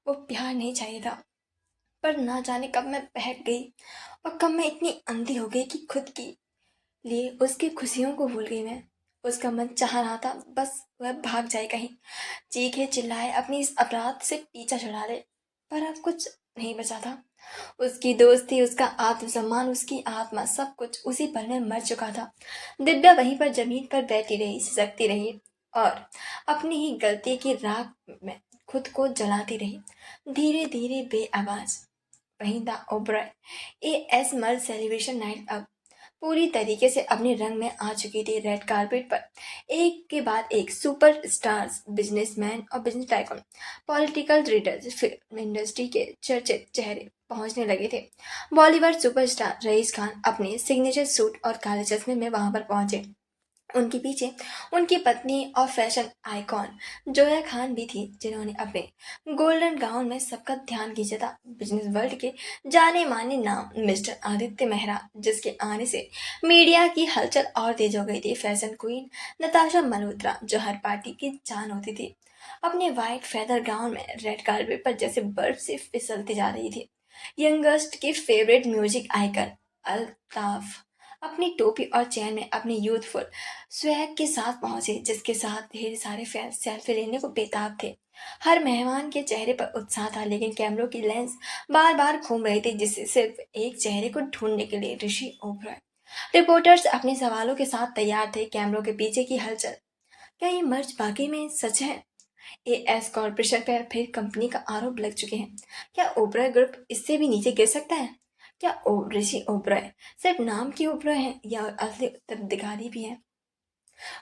Speaker 1: वो प्यार नहीं चाहिए था। पर ना जाने कब मैं बहक गई और कब मैं इतनी अंधी हो गई कि खुद की लिए उसकी खुशियों को भूल गई मैं। उसका मन चाह रहा था बस वह भाग जाए कहीं, चीखे चिल्लाए अपनी इस अपराध से पीछा छुड़ा ले। पर अब कुछ नहीं बचा था। उसकी दोस्ती, उसका आत्मसम्मान, उसकी आत्मा, सब कुछ उसी पल में मर चुका था। दिव्या वहीं पर जमीन पर बैठी रही, सिसकती रही और अपनी ही गलती की राख में खुद को जलाती रही, धीरे धीरे बेआवाज। वहीं the Oberoi ASMR celebration night अब पूरी तरीके से अपने रंग में आ चुकी थी। रेड कारपेट पर एक के बाद एक सुपर स्टार्स, बिजनेसमैन और business tycoon, political leaders, film industry के चर्चित चेहरे पहुंचने लगे थे। बॉलीवुड सुपरस्टार रईस खान अपने सिग्नेचर सूट और काले चश्मे में वहां पर पहुंचे। उनके पीछे उनकी पत्नी और फैशन आइकॉन जोया खान भी थी, जिन्होंने अपने गोल्डन गाउन में सबका ध्यान खींचा था। बिजनेस वर्ल्ड के जाने माने नाम मिस्टर आदित्य मेहरा, जिसके आने से मीडिया की हलचल और तेज हो गई थी। फैशन क्वीन नताशा मल्होत्रा, जो हर पार्टी की जान होती थी, अपने वाइट फेदर गाउन में रेड कार्पेट पर जैसे बर्फ से फिसलती जा रही थी। यंगस्ट की फेवरेट म्यूजिक आइकन अल्ताफ अपनी टोपी और चैन में अपने यूथफुल स्वैग के साथ पहुंचे, जिसके साथ ढेर सारे फैंस सेल्फी लेने को बेताब थे। हर मेहमान के चेहरे पर उत्साह था, लेकिन कैमरों की लेंस बार बार घूम रही थी, जिससे सिर्फ एक चेहरे को ढूंढने के लिए, ऋषि ओबराय। रिपोर्टर्स अपने सवालों के साथ तैयार थे। कैमरों के पीछे की हलचल, क्या ये मर्ज वाकई में सच है? AS कॉरपोरेशन पर फिर कंपनी का आरोप लग चुके हैं। क्या ओबराय ग्रुप इससे भी नीचे गिर सकता है? क्या ऋषि ओबराय सिर्फ नाम के ओबराय हैं या असली उत्तराधिकारी भी हैं?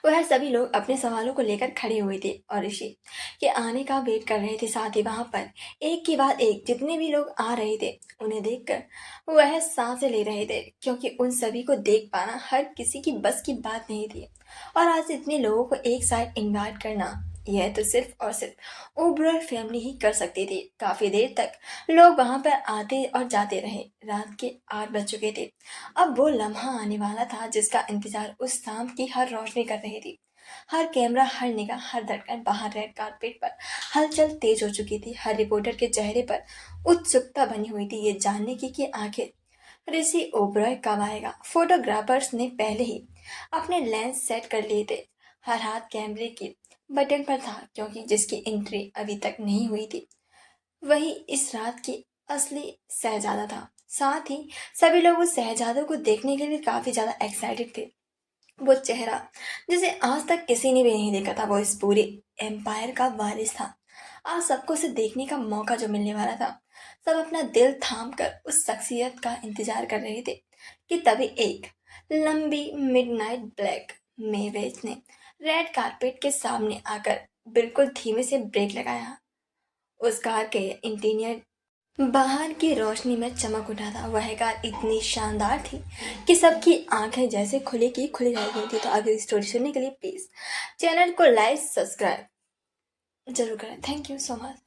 Speaker 1: वह सभी लोग अपने सवालों को लेकर खड़े हुए थे और ऋषि के आने का वेट कर रहे थे। साथ ही वहां पर एक के बाद एक जितने भी लोग आ रहे थे उन्हें देखकर वह सांसें ले रहे थे, क्योंकि उन सभी को देख पाना हर किसी की बस की बात नहीं थी। और आज इतने लोगों को एक साथ इनवाइट करना, यह तो सिर्फ और सिर्फ ओबरॉय फैमिली ही कर सकती थी। काफी देर तक लोग वहां पर आते और जाते रहे। रात के 8 बज चुके थे। अब वो लम्हा आने वाला था जिसका इंतजार उस शाम की हर रोशनी कर रही थी। हर कैमरा, हर निगाह, हर धड़कन बाहर रेड कारपेट पर हलचल तेज हो चुकी थी। हर रिपोर्टर के चेहरे पर उत्सुकता बनी हुई थी, ये जानने की कि आखिर ऋषि ओबरॉय कब आएगा। फोटोग्राफर्स ने पहले ही अपने लेंस सेट कर लिए थे। हर हाथ कैमरे के बटन पर था, क्योंकि जिसकी एंट्री अभी तक नहीं हुई थी वही इस रात की असली शहजादा था। साथ ही सभी लोग उस शहजादों को देखने के लिए काफी ज्यादा एक्साइटेड थे। वो चेहरा जिसे आज तक किसी ने भी नहीं देखा था, वो इस पूरे एम्पायर का वारिस था। आज सबको उसे देखने का मौका जो मिलने वाला था, सब अपना दिल थाम कर उस शख्सियत का इंतजार कर रहे थे कि तभी एक लंबी मिडनाइट ब्लैक मेवेज ने रेड कारपेट के सामने आकर बिल्कुल धीमे से ब्रेक लगाया। उस कार के इंटीरियर बाहर की रोशनी में चमक उठा था। वह कार इतनी शानदार थी कि सबकी आंखें जैसे खुली की खुली रह गई थी। तो आगे स्टोरी सुनने के लिए प्लीज चैनल को लाइक सब्सक्राइब जरूर करें। Thank you so much.